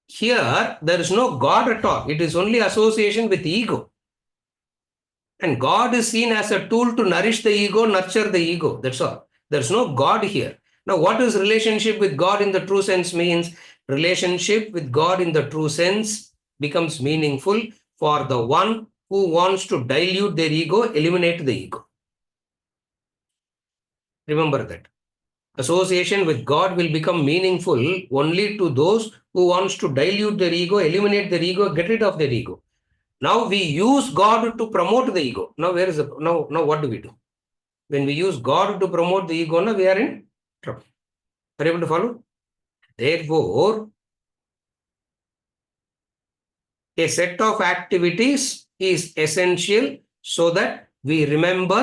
Here, there is no God at all. It is only association with ego. And God is seen as a tool to nourish the ego, nurture the ego. That's all. There's no God here. Now, what is relationship with God in the true sense means? Relationship with God in the true sense becomes meaningful for the one who wants to dilute their ego, eliminate the ego. Remember that. Association with God will become meaningful only to those who wants to dilute their ego, eliminate their ego, get rid of their ego. Now we use God to promote the ego. Now now what do we do? When we use God to promote the ego, now we are in trouble. Are you able to follow? Therefore, a set of activities is essential so that we remember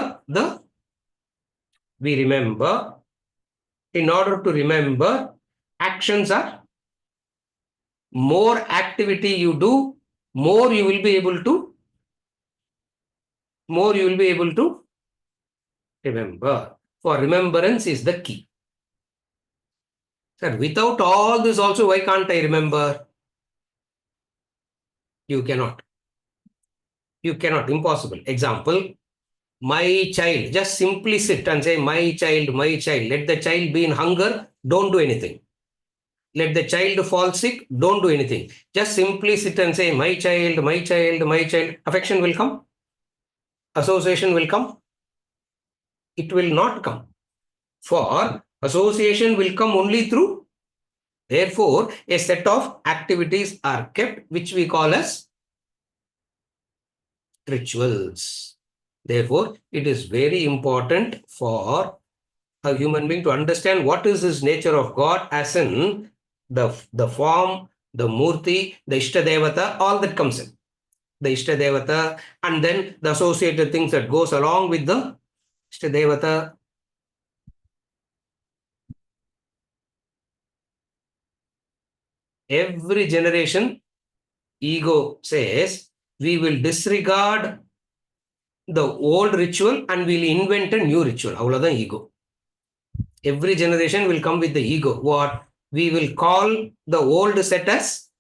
in order to remember, actions are more activity you do, more you will be able to remember. For remembrance is the key. Sir, without all this also, why can't I remember? You cannot. You cannot. Impossible. Example, my child. Just simply sit and say, my child, my child. Let the child be in hunger. Don't do anything. Let the child fall sick. Don't do anything. Just simply sit and say, my child, my child, my child. Affection will come. Association will come. It will not come. For association will come only through. Therefore, a set of activities are kept, which we call as rituals. Therefore, it is very important for a human being to understand what is his nature of God, as in the form, the murti, the Ishtadevata, all that comes in. The Ishtadevata, and then the associated things that goes along with the Ishtadevata. Every generation, ego says, we will disregard the old ritual and we'll invent a new ritual. Avladhan ego. Every generation will come with the ego. What? We will call the old set as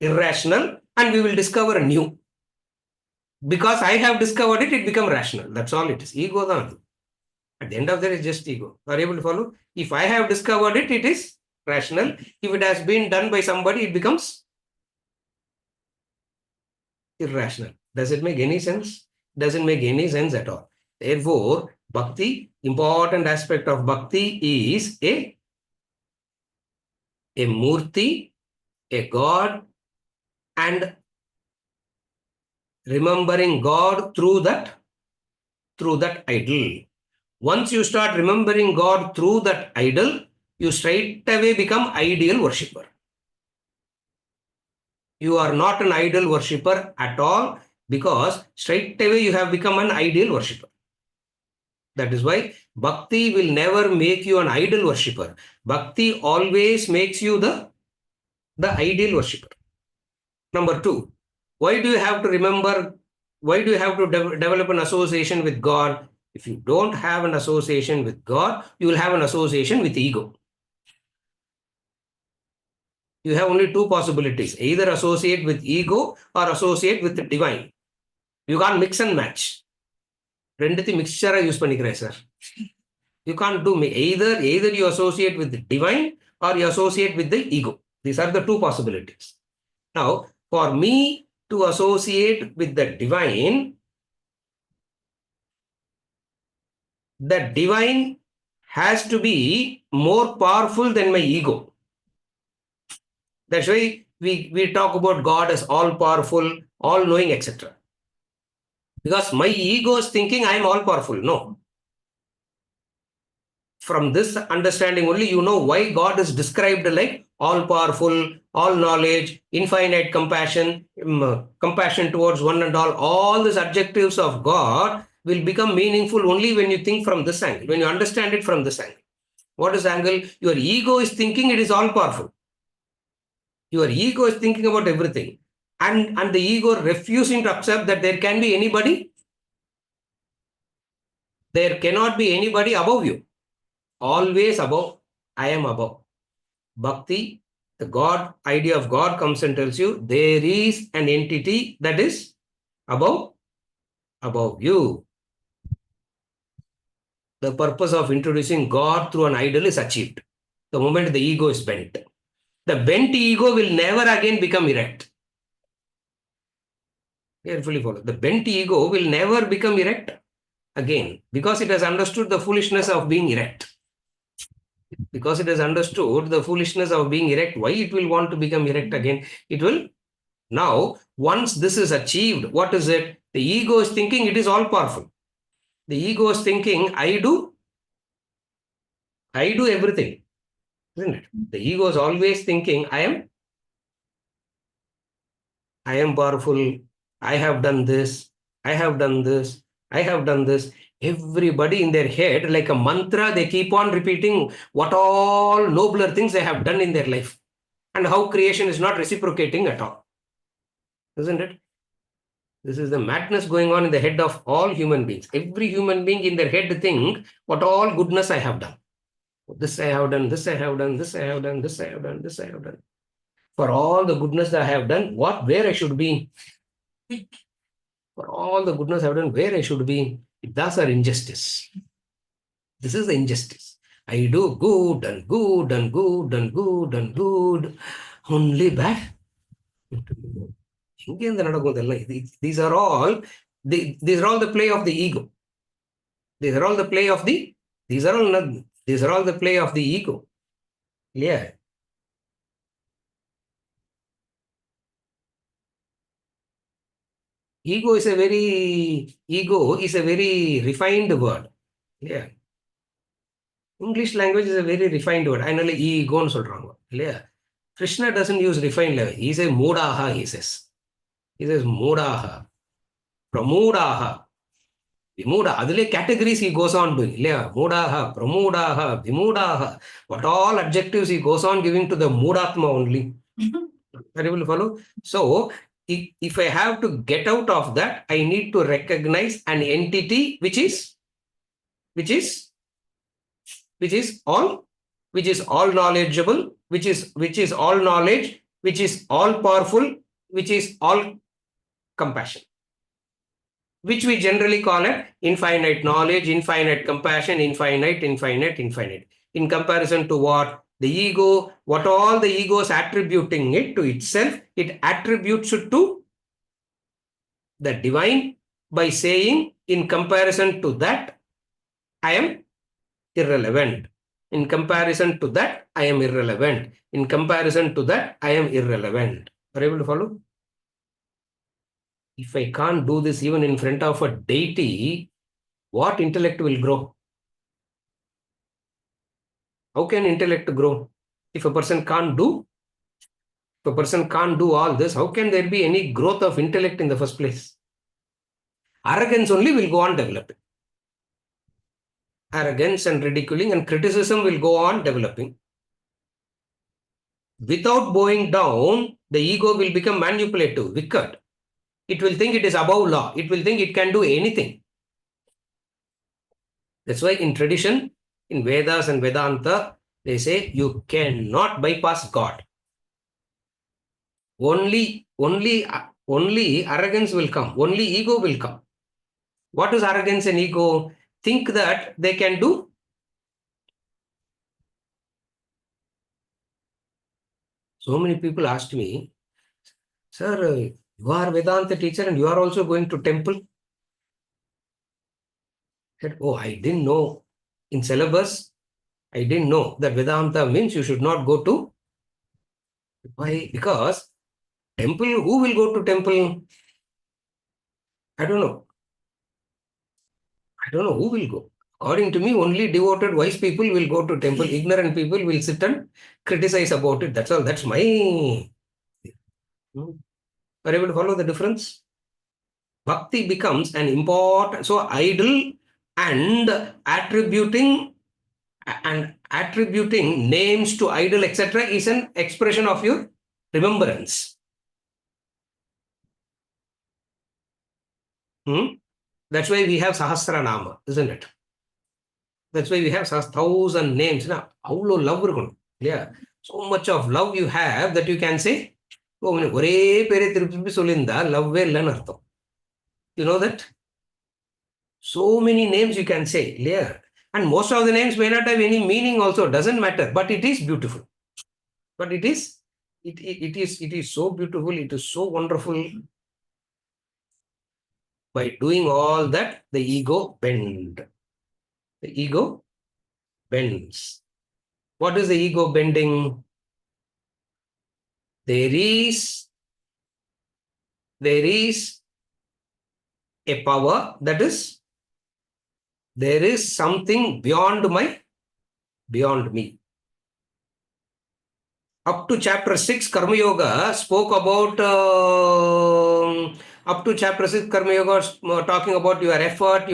irrational, and we will discover a new. Because I have discovered it, it become rational. That's all it is. Ego dhan. At the end of that is just ego. Are you able to follow? If I have discovered it, it is rational. If it has been done by somebody, it becomes irrational. Does it make any sense? Doesn't make any sense at all. Therefore, bhakti, important aspect of bhakti is a murti, a God, and remembering God through that idol. Once you start remembering God through that idol, you straight away become ideal worshipper. You are not an idol worshipper at all, because straight away you have become an ideal worshipper. That is why bhakti will never make you an idol worshipper. Bhakti always makes you the ideal worshipper. Number two, why do you have to remember? Why do you have to develop an association with God? If you don't have an association with God, you will have an association with ego. You have only two possibilities: either associate with ego or associate with the divine. You can't mix and match. ரெண்டுத்தையும் மிக்சரா use பண்ணிக்கிறேன் sir. You can't do me. Either you associate with the divine or you associate with the ego. These are the two possibilities. Now, for me to associate with the divine has to be more powerful than my ego. That's why we talk about God as all-powerful, all-knowing, etc. Because my ego is thinking I am all-powerful. No. From this understanding only, you know why God is described like all-powerful, all-knowledge, infinite compassion, compassion towards one and all. All these adjectives of God will become meaningful only when you think from this angle, when you understand it from this angle. What is angle? Your ego is thinking it is all-powerful. Your ego is thinking about everything. And the ego refusing to accept that there can be anybody. There cannot be anybody above you. Always above. I am above. Bhakti, the God, idea of God comes and tells you there is an entity that is above you. The purpose of introducing God through an idol is achieved the moment the ego is bent. The bent ego will never again become erect. Carefully follow. The bent ego will never become erect again, because it has understood the foolishness of being erect. Because it has understood the foolishness of being erect, why it will want to become erect again? It will. Now, once this is achieved, what is it? The ego is thinking it is all powerful. The ego is thinking I do everything, isn't it? The ego is always thinking I am powerful. I have done this. I have done this. I have done this. Everybody in their head, like a mantra, they keep on repeating what all nobler things they have done in their life and how creation is not reciprocating at all. Isn't it? This is the madness going on in the head of all human beings. Every human being in their head think what all goodness I have done. This I have done, this I have done, this I have done, this I have done, this I have done. For all the goodness that I have done, where I should be. For all the goodness I have done, where I should be. That's our injustice. This is the injustice. I do good and good and good and good and good. Only bad. These are all the play of the ego. These are all the play of the ego. Yeah. Ego is a very refined word. Yeah. English language is a very refined word. I know ego nu solranga. Yeah. Krishna doesn't use refined language. He says moodaha, he says. He says moodaha, pramudaha, vimuda. Adile categories he goes on doing. Yeah. Moodaha, pramudaha, vimudaha. What all adjectives he goes on giving to the moodatma only. Are you able to follow? So, if I have to get out of that, I need to recognize an entity which is all knowledgeable, which is all knowledge, which is all powerful, which is all compassion, which we generally call it infinite knowledge, infinite compassion, infinite. In comparison to what? The ego, what all the ego is attributing it to itself, it attributes it to the divine by saying, in comparison to that, I am irrelevant. In comparison to that, I am irrelevant. In comparison to that, I am irrelevant. Are you able to follow? If I can't do this even in front of a deity, what intellect will grow? How can intellect grow? If a person can't do all this, how can there be any growth of intellect in the first place? Arrogance only will go on developing. Arrogance and ridiculing and criticism will go on developing. Without bowing down, the ego will become manipulative, wicked. It will think it is above law. It will think it can do anything. That's why in tradition, in Vedas and Vedanta, they say you cannot bypass God. Only arrogance will come. Only ego will come. What is arrogance and ego? Think that they can do. So many people asked me, sir, you are Vedanta teacher and you are also going to temple? I said, oh, I didn't know. In syllabus, I didn't know that Vedanta means you should not go to. Why? Because temple, who will go to temple? I don't know. Who will go. According to me, only devoted wise people will go to temple. Ignorant people will sit and criticize about it. That's all. That's my. Are you able to follow the difference? Bhakti becomes an important. So idol and attributing names to idol, etc., is an expression of your remembrance. That's why we have Sahasranama, isn't it? That's why we have 1,000 names. Now, how love, yeah. So much of love you have that you can say, oh, love. You know that? So many names you can say, yeah. And most of the names may not have any meaning also, doesn't matter, but it is beautiful. But it is so beautiful, it is so wonderful. By doing all that, the ego bends. The ego bends. What is the ego bending? There is a power that is, there is something beyond me. Up to chapter 6, Karma Yoga spoke about up to chapter 6, Karma Yoga is talking about your effort,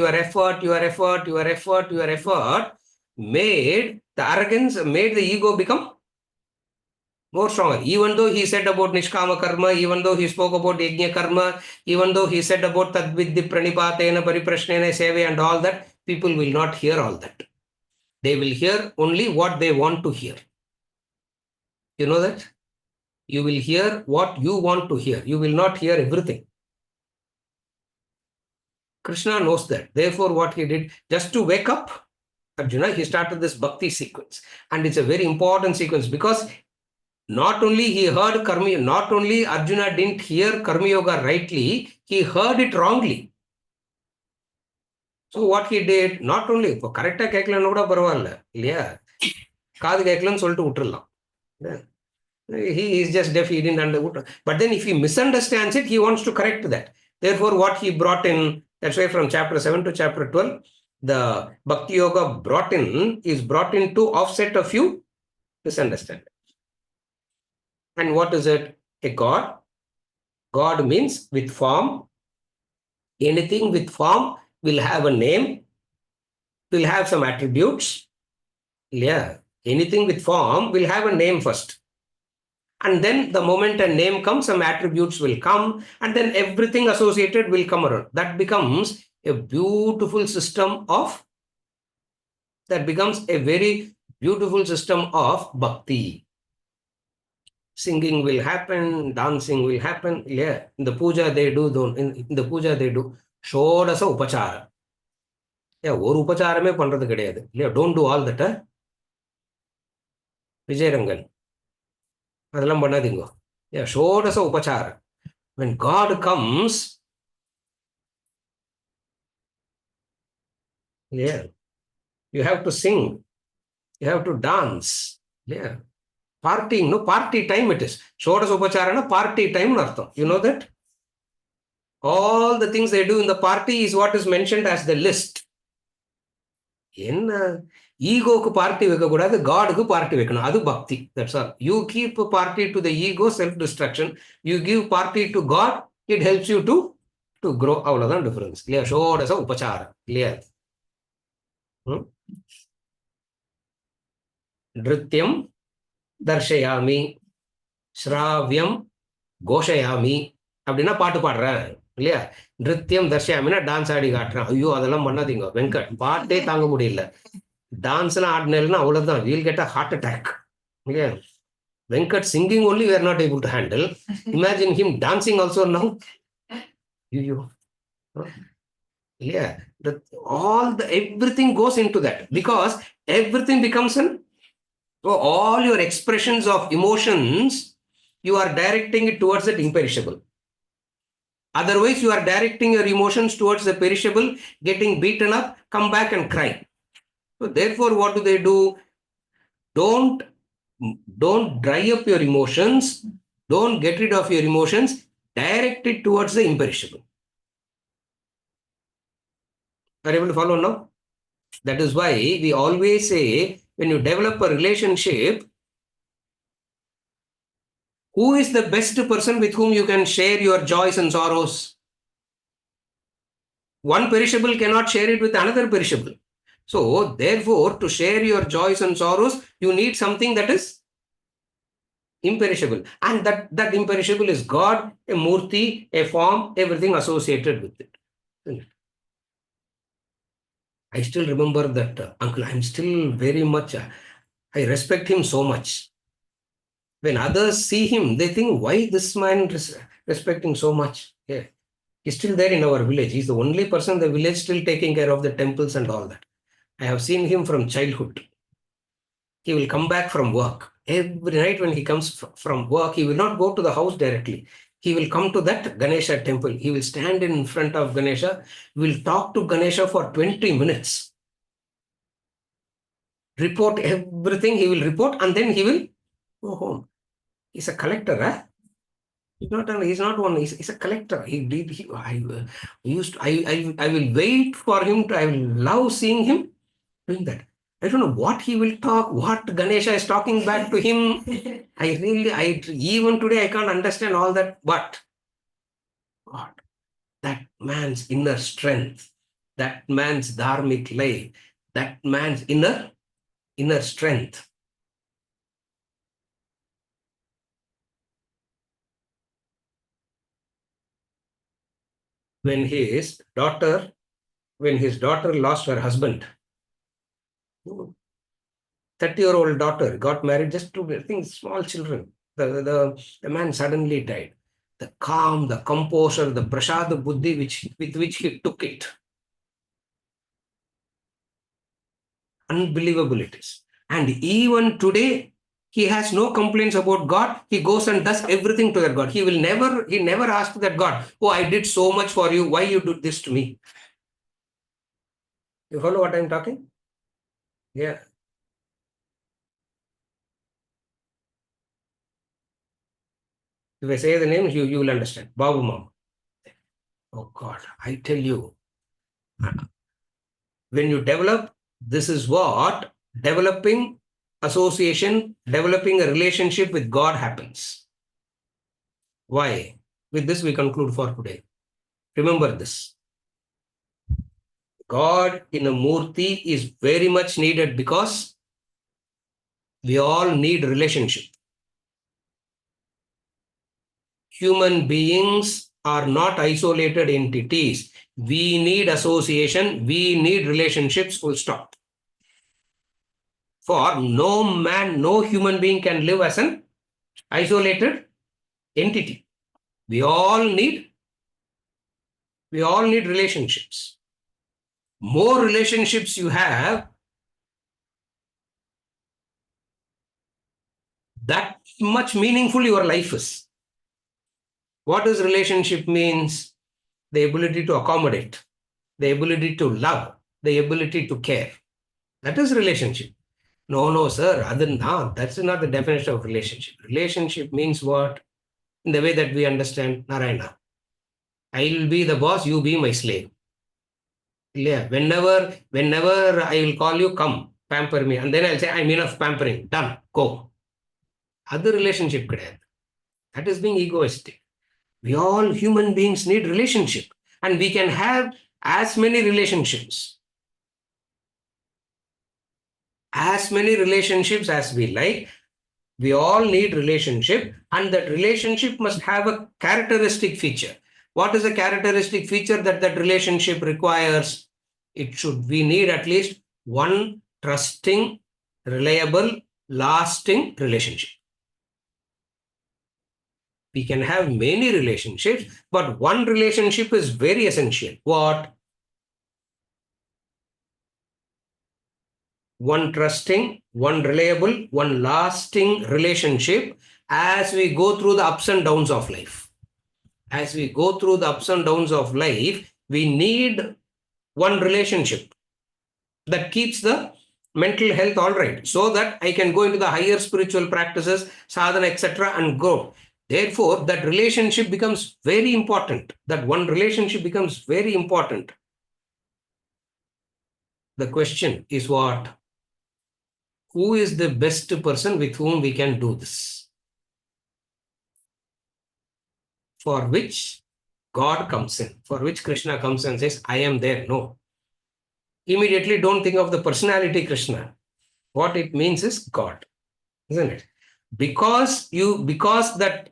made the arrogance, made the ego become more stronger. Even though he said about Nishkama Karma, even though he spoke about Yajna Karma, even though he said about Tadvidhi Pranipatena Pariprashnena Seve and all that, people will not hear all that. They will hear only what they want to hear. You know that? You will hear what you want to hear. You will not hear everything. Krishna knows that. Therefore, what he did, just to wake up Arjuna, he started this bhakti sequence. And it's a very important sequence because not only he heard Karma, not only Arjuna didn't hear Karma Yoga rightly, he heard it wrongly. So what he did, not only இப்போ கரெக்டாக கேட்கலன்னு கூட பரவாயில்ல இல்லையா, காது கேட்கலன்னு சொல்லிட்டு விட்டுறலாம். He is just deaf, he didn't understand. But then if he misunderstands it, he wants to correct that. Therefore, what he brought in, that's why from chapter 7 to chapter 12, the Bhakti Yoga is brought in to offset a few misunderstandings. And what is it? A God. God means with form. Anything with form will have a name, will have some attributes. Yeah. Anything with form will have a name first. And then the moment a name comes, some attributes will come, and then everything associated will come around. That becomes a beautiful system of, very beautiful system of bhakti. Singing will happen, dancing will happen. Yeah. In the puja they do, Shodasa Upachara. Yeah, ஒரு உபச்சாரமே பண்றது கிடையாது இல்லையா. Don't do all that. Vijayarangan அதெல்லாம் பண்ணாதீங்க. Yeah, Shodasa Upachara. When God comes, yeah, you have to sing, you have to dance. Yeah. Partying, no, party time it is. Shodasa Upacharana, party time nartham. You know that? All the things they do in the party is what is mentioned as the list. என்ன ஈகோக்கு party வைக்கக்கூடாது, காடுக்கு party வைக்கணும். அது பக்தி. That's all. You keep party to the ego, self destruction. You give party to God, it helps you to grow. அவ்வளோதான் difference இல்லையா. ஷோடச உபச்சாரம் இல்லையா. நிருத்யம் தர்ஷயாமி, ஸ்ராவியம் கோஷயாமி அப்படின்னா பாட்டு பாடுறேன் இல்லையா. நிருத்தியம் தர்ஷயாமின்னா டான்ஸ் ஆடி காட்டுறேன். ஐயோ அதெல்லாம் பண்ணாதீங்க வெங்கட், பாட்டே தாங்க முடியல. டான்ஸ்லாம் ஆடினா அவ்வளோதான், we'll get a heart attack இல்லையா. Venkat singing only we are not able to handle. Imagine him dancing also now. ஐயோ yeah, everything goes into that because everything becomes so all your expressions of emotions, you are directing it towards that imperishable. Otherwise, you are directing your emotions towards the perishable, getting beaten up, come back and cry. So therefore, what do? Don't dry up your emotions. Don't get rid of your emotions. Direct it towards the imperishable. Are you able to follow now? That is why we always say, when you develop a relationship, who is the best person with whom you can share your joys and sorrows? One perishable cannot share it with another perishable. So, therefore, to share your joys and sorrows, you need something that is imperishable. And that imperishable is God, a murti, a form, everything associated with it. I still remember that uncle. I'm still very much, I respect him so much. When others see him, they think, why this man is respecting so much? Yeah. He's still there in our village. He's the only person in the village still taking care of the temples and all that. I have seen him from childhood. He will come back from work. Every night when he comes from work, he will not go to the house directly. He will come to that Ganesha temple. He will stand in front of Ganesha. He will talk to Ganesha for 20 minutes. Report everything. He will report and then he will go home. He's a collector, huh? He's not one. He's a collector. I will wait for him I will love seeing him doing that. I don't know what he will talk, what Ganesha is talking back to him. Even today, I can't understand all that. But God, that man's inner strength, that man's dharmic life, that man's inner strength. When his daughter, lost her husband, 30-year-old daughter got married, just to, I think, small children. The man suddenly died. The calm, the composure, the prasada buddhi with which he took it. Unbelievable it is. And even today, he has no complaints about God. He goes and does everything to that God. He never asked that God, oh, I did so much for you. Why you do this to me? You follow what I'm talking? Yeah. If I say the name, you will understand. Babu Mama. Oh God, I tell you, when you develop, this is what developing association, developing a relationship with God happens. Why? With this, we conclude for today. Remember this. God in a Murti is very much needed because we all need relationship. Human beings are not isolated entities. We need association. We need relationships, full stop. For no man, no human being can live as an isolated entity. We all need relationships. More relationships you have, that much meaningful your life is. What does relationship means? The ability to accommodate, the ability to love, the ability to care. That is relationship. No, sir. That's not the definition of relationship. Relationship means what? In the way that we understand Narayana. I will be the boss, you be my slave. Yeah. Whenever I will call you, come, pamper me. And then I'll say, I'm enough pampering. Done. Go. Other relationship. That is being egoistic. We all human beings need relationship. And we can have as many relationships as we like. We all need relationship, and that relationship must have a characteristic feature. What is a characteristic feature that relationship requires? We need at least one trusting, reliable, lasting relationship. We can have many relationships, but one relationship is very essential. What? One trusting, one reliable, one lasting relationship as we go through the ups and downs of life. As we go through the ups and downs of life, we need one relationship that keeps the mental health all right, so that I can go into the higher spiritual practices, sadhana, etc., and grow. Therefore, that relationship becomes very important. That one relationship becomes very important. The question is what? Who is the best person with whom we can do this? For which God comes in, for which Krishna comes and says, I am there. No. Immediately don't think of the personality Krishna. What it means is God, isn't it? Because that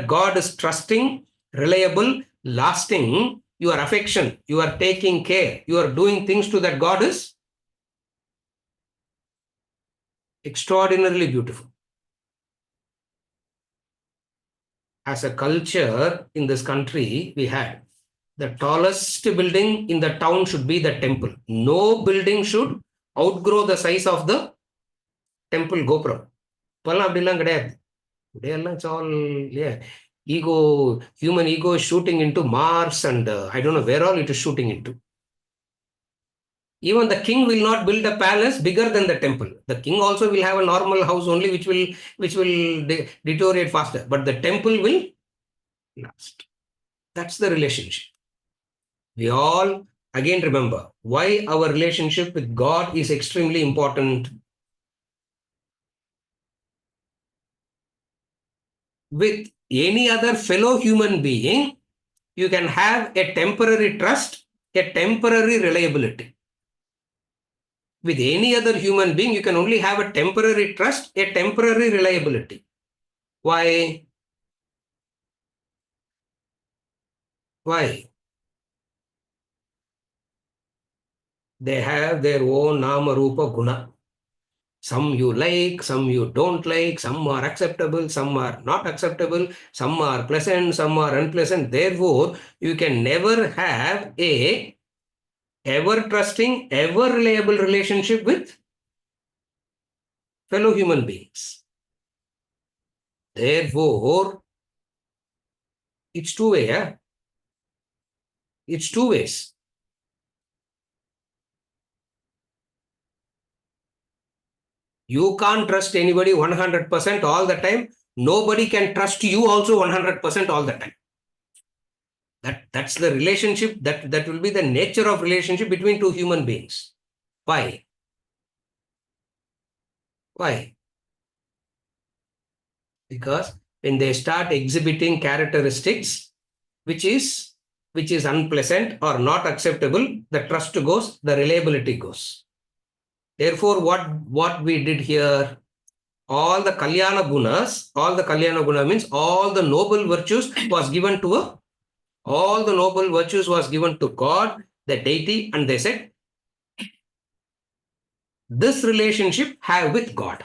God is trusting, reliable, lasting, your affection, you are taking care, you are doing things to that God is extraordinarily beautiful. As a culture in this country, we had the tallest building in the town should be the temple. No building should outgrow the size of the temple Gopura. It's all, yeah. Human ego is shooting into Mars, and I don't know where all it is shooting into. Even the king will not build a palace bigger than the temple. The king also will have a normal house only, which will deteriorate faster. But the temple will last. That's the relationship. We all, again, remember why our relationship with God is extremely important. With any other fellow human being, you can have a temporary trust, a temporary reliability. With any other human being, you can only have a temporary trust, a temporary reliability. Why? Why? They have their own nama rupa guna. Some you like, some you don't like, some are acceptable, some are not acceptable, some are pleasant, some are unpleasant. Therefore, you can never have a ever trusting, ever reliable relationship with fellow human beings. Therefore, it's two-way, yeah? It's two ways. You can't trust anybody 100% all the time. Nobody can trust you also 100% all the time. That's the relationship, that will be the nature of relationship between two human beings. Why? Why? Because when they start exhibiting characteristics which is unpleasant or not acceptable, the trust goes, the reliability goes. Therefore, what we did here, all the Kalyana Guna means all the noble virtues was given to all the noble virtues was given to God, the deity, and they said, this relationship have with God.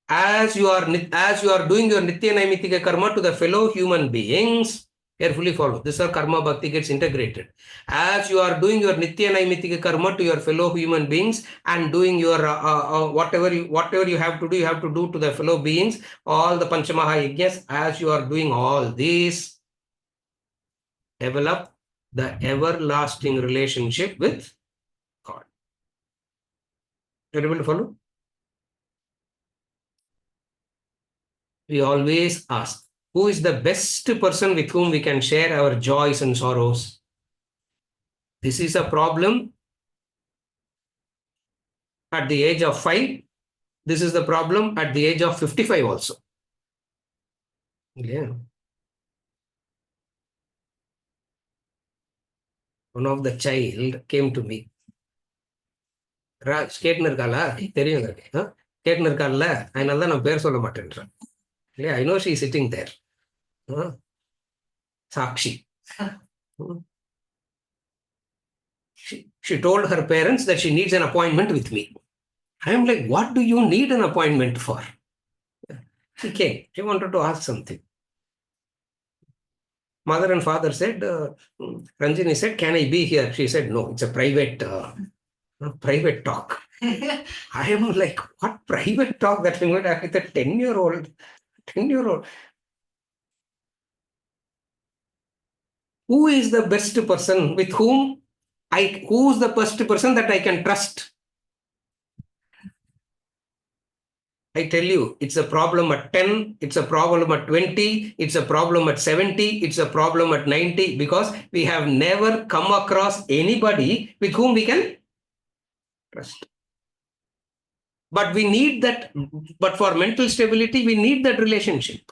As you are doing your Nitya Naimitika karma to the fellow human beings, carefully follow. This is how karma bhakti gets integrated. As you are doing your Nitya Naimitika karma to your fellow human beings and doing your whatever you have to do to the fellow beings, all the Panchamaha yajnas, as you are doing all these, develop the everlasting relationship with God. Are you able to follow? We always ask, who is the best person with whom we can share our joys and sorrows? This is a problem at the age of 5. This is the problem at the age of 55 also. Yeah. One of the child came to me. கேட்டுன்னு இருக்காளா தெரியும் கேட்டுன்னு இருக்கால அதனால தான் நான் பேர் சொல்ல மாட்டேன்றேன் இல்லையா I know she sitting there Sakshi she told her parents that she needs an appointment with me. I am like, what do you need an appointment for? She came. She wanted to ask something. Mother and father said, Ranjini said, can I be here? She said, no, it's a private talk. I am like, what private talk that I'm going to have with a 10-year-old? 10-year-old. Who is the best person with whom who's the best person that I can trust? I tell you, it's a problem at 10, it's a problem at 20, it's a problem at 70, it's a problem at 90, because we have never come across anybody with whom we can trust. But we need that, but for mental stability, we need that relationship.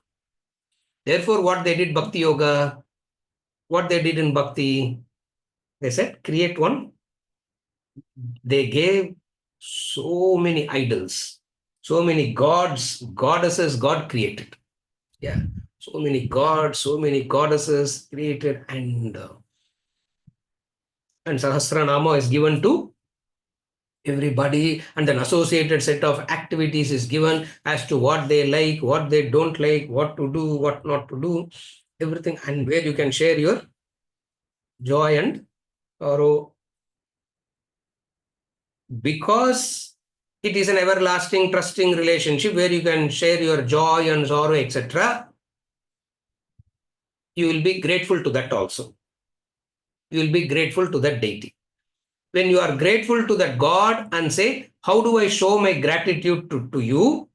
Therefore, what they did Bhakti Yoga, what they did in Bhakti, they said, create one. They gave so many idols, so many gods, goddesses God created. Yeah, so many gods, so many goddesses created, and Sahasranama is given to everybody, and an associated set of activities is given as to what they like, what they don't like, what to do, what not to do, everything, and where you can share your joy and sorrow. Because it is an everlasting, trusting relationship where you can share your joy and sorrow, etc. You will be grateful to that also. You will be grateful to that deity. When you are grateful to that God and say, how do I show my gratitude to you?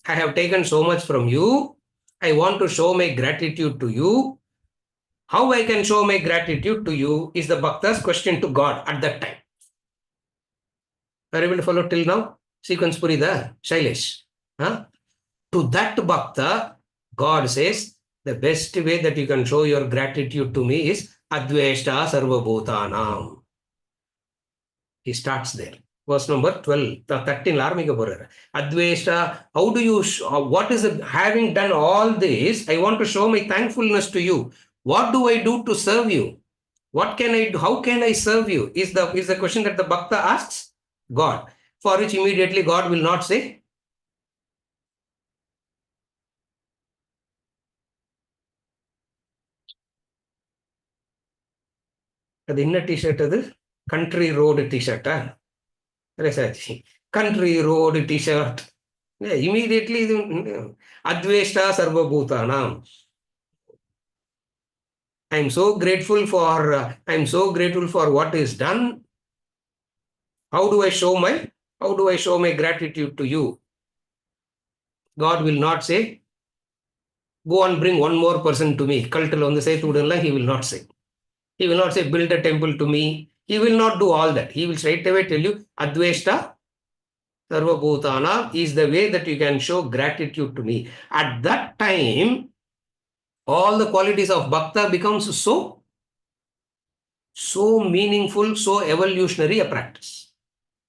I have taken so much from you. I want to show my gratitude to you. How I can show my gratitude to you is the Bhakta's question to God at that time. Are you able to follow till now? Sequence Purida, Shailesh. To that Bhakta, God says, The best way that you can show your gratitude to me is Adveshta Sarvabhutanam. He starts there. Verse number 12, 13 ஆரம்பிக்க போறாரு. Adveshta, how do you, what is it, having done all this, I want to show my thankfulness to you. What do I do to serve you? What can I do? How can I serve you? Is the question that the Bhakta asks God. For which immediately God will not say, அது என்ன T-shirt அது? Country road டிஷர்ட்டா? Country road T-shirt. Immediately, Adveshta Sarvabhutanam. I'm so grateful for what is done. How do I show my gratitude to you? God will not say, go and bring one more person to me. Kaltal on the say, he will not say. He will not say, build a temple to me. He will not do all that. He will straight away tell you, Adveshta Sarvabhutana is the way that you can show gratitude to me. At that time, all the qualities of bhakta becomes so meaningful, so evolutionary a practice.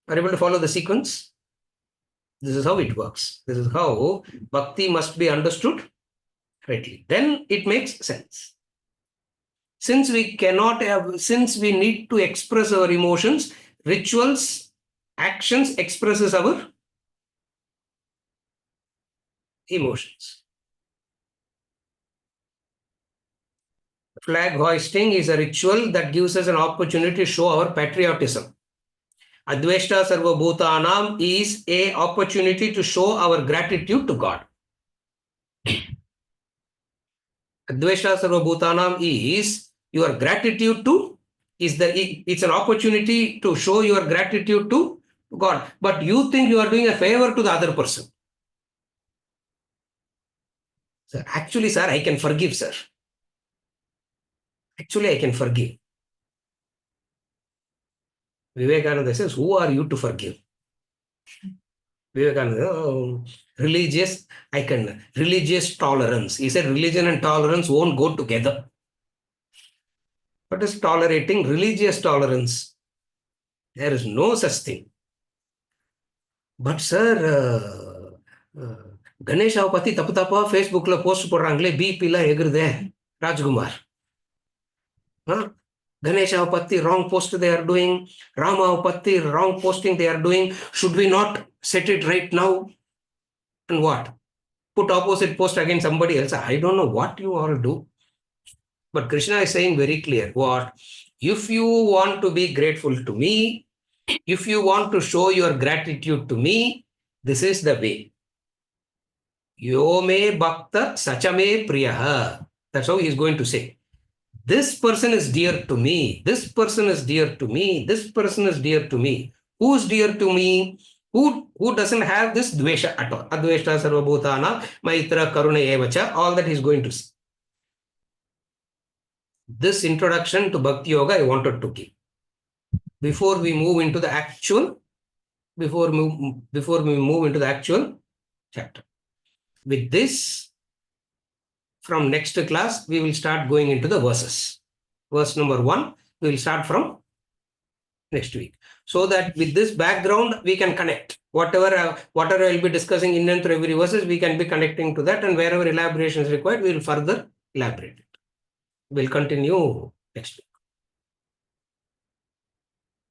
Are you able to follow the sequence? This is how it works. This is how bhakti must be understood rightly. Then it makes sense. Since we need to express our emotions, rituals, actions expresses our emotions. Flag hoisting is a ritual that gives us an opportunity to show our patriotism. Adveshta Sarvabhutanam is a opportunity to show our gratitude to God. Adveshta Sarvabhutanam is your gratitude to, it's an opportunity to show your gratitude to God. But you think you are doing a favor to the other person. Sir, actually, sir, I can forgive, sir. Actually, I can forgive. Vivekananda says, who are you to forgive? Vivekananda, religious tolerance. He said religion and tolerance won't go together. What is tolerating? Religious tolerance. There is no such thing. But sir, கணேஷாவை பத்தி தப்பு தப்பா ஃபேஸ்புக்ல போஸ்ட் போடுறாங்களே, பிபிலாம் எகுறுதே Rajkumar. Ganesha Patti wrong post they are doing, Rama Patti wrong posting they are doing. Should we not set it right now? And what? Put opposite post against somebody else. I don't know what you all do. But Krishna is saying very clear, what? If you want to be grateful to me, if you want to show your gratitude to me, this is the way. Yo me bhakta sachame priyaha. That's how he is going to say. This person is dear to me. This person is dear to me. This person is dear to me. Who's dear to me? Who doesn't have this dvesha at all? Adveshta Sarvabhutana, Maitra Karuna Evacha, all that he's going to see. This introduction to Bhakti Yoga I wanted to give. Before we move into the actual chapter. With this, from next class, we will start going into the verses. Verse number 1, we will start from next week. So that with this background, we can connect. Whatever I will be discussing in and through every verses, we can be connecting to that, and wherever elaboration is required, we will further elaborate it. We'll continue next week.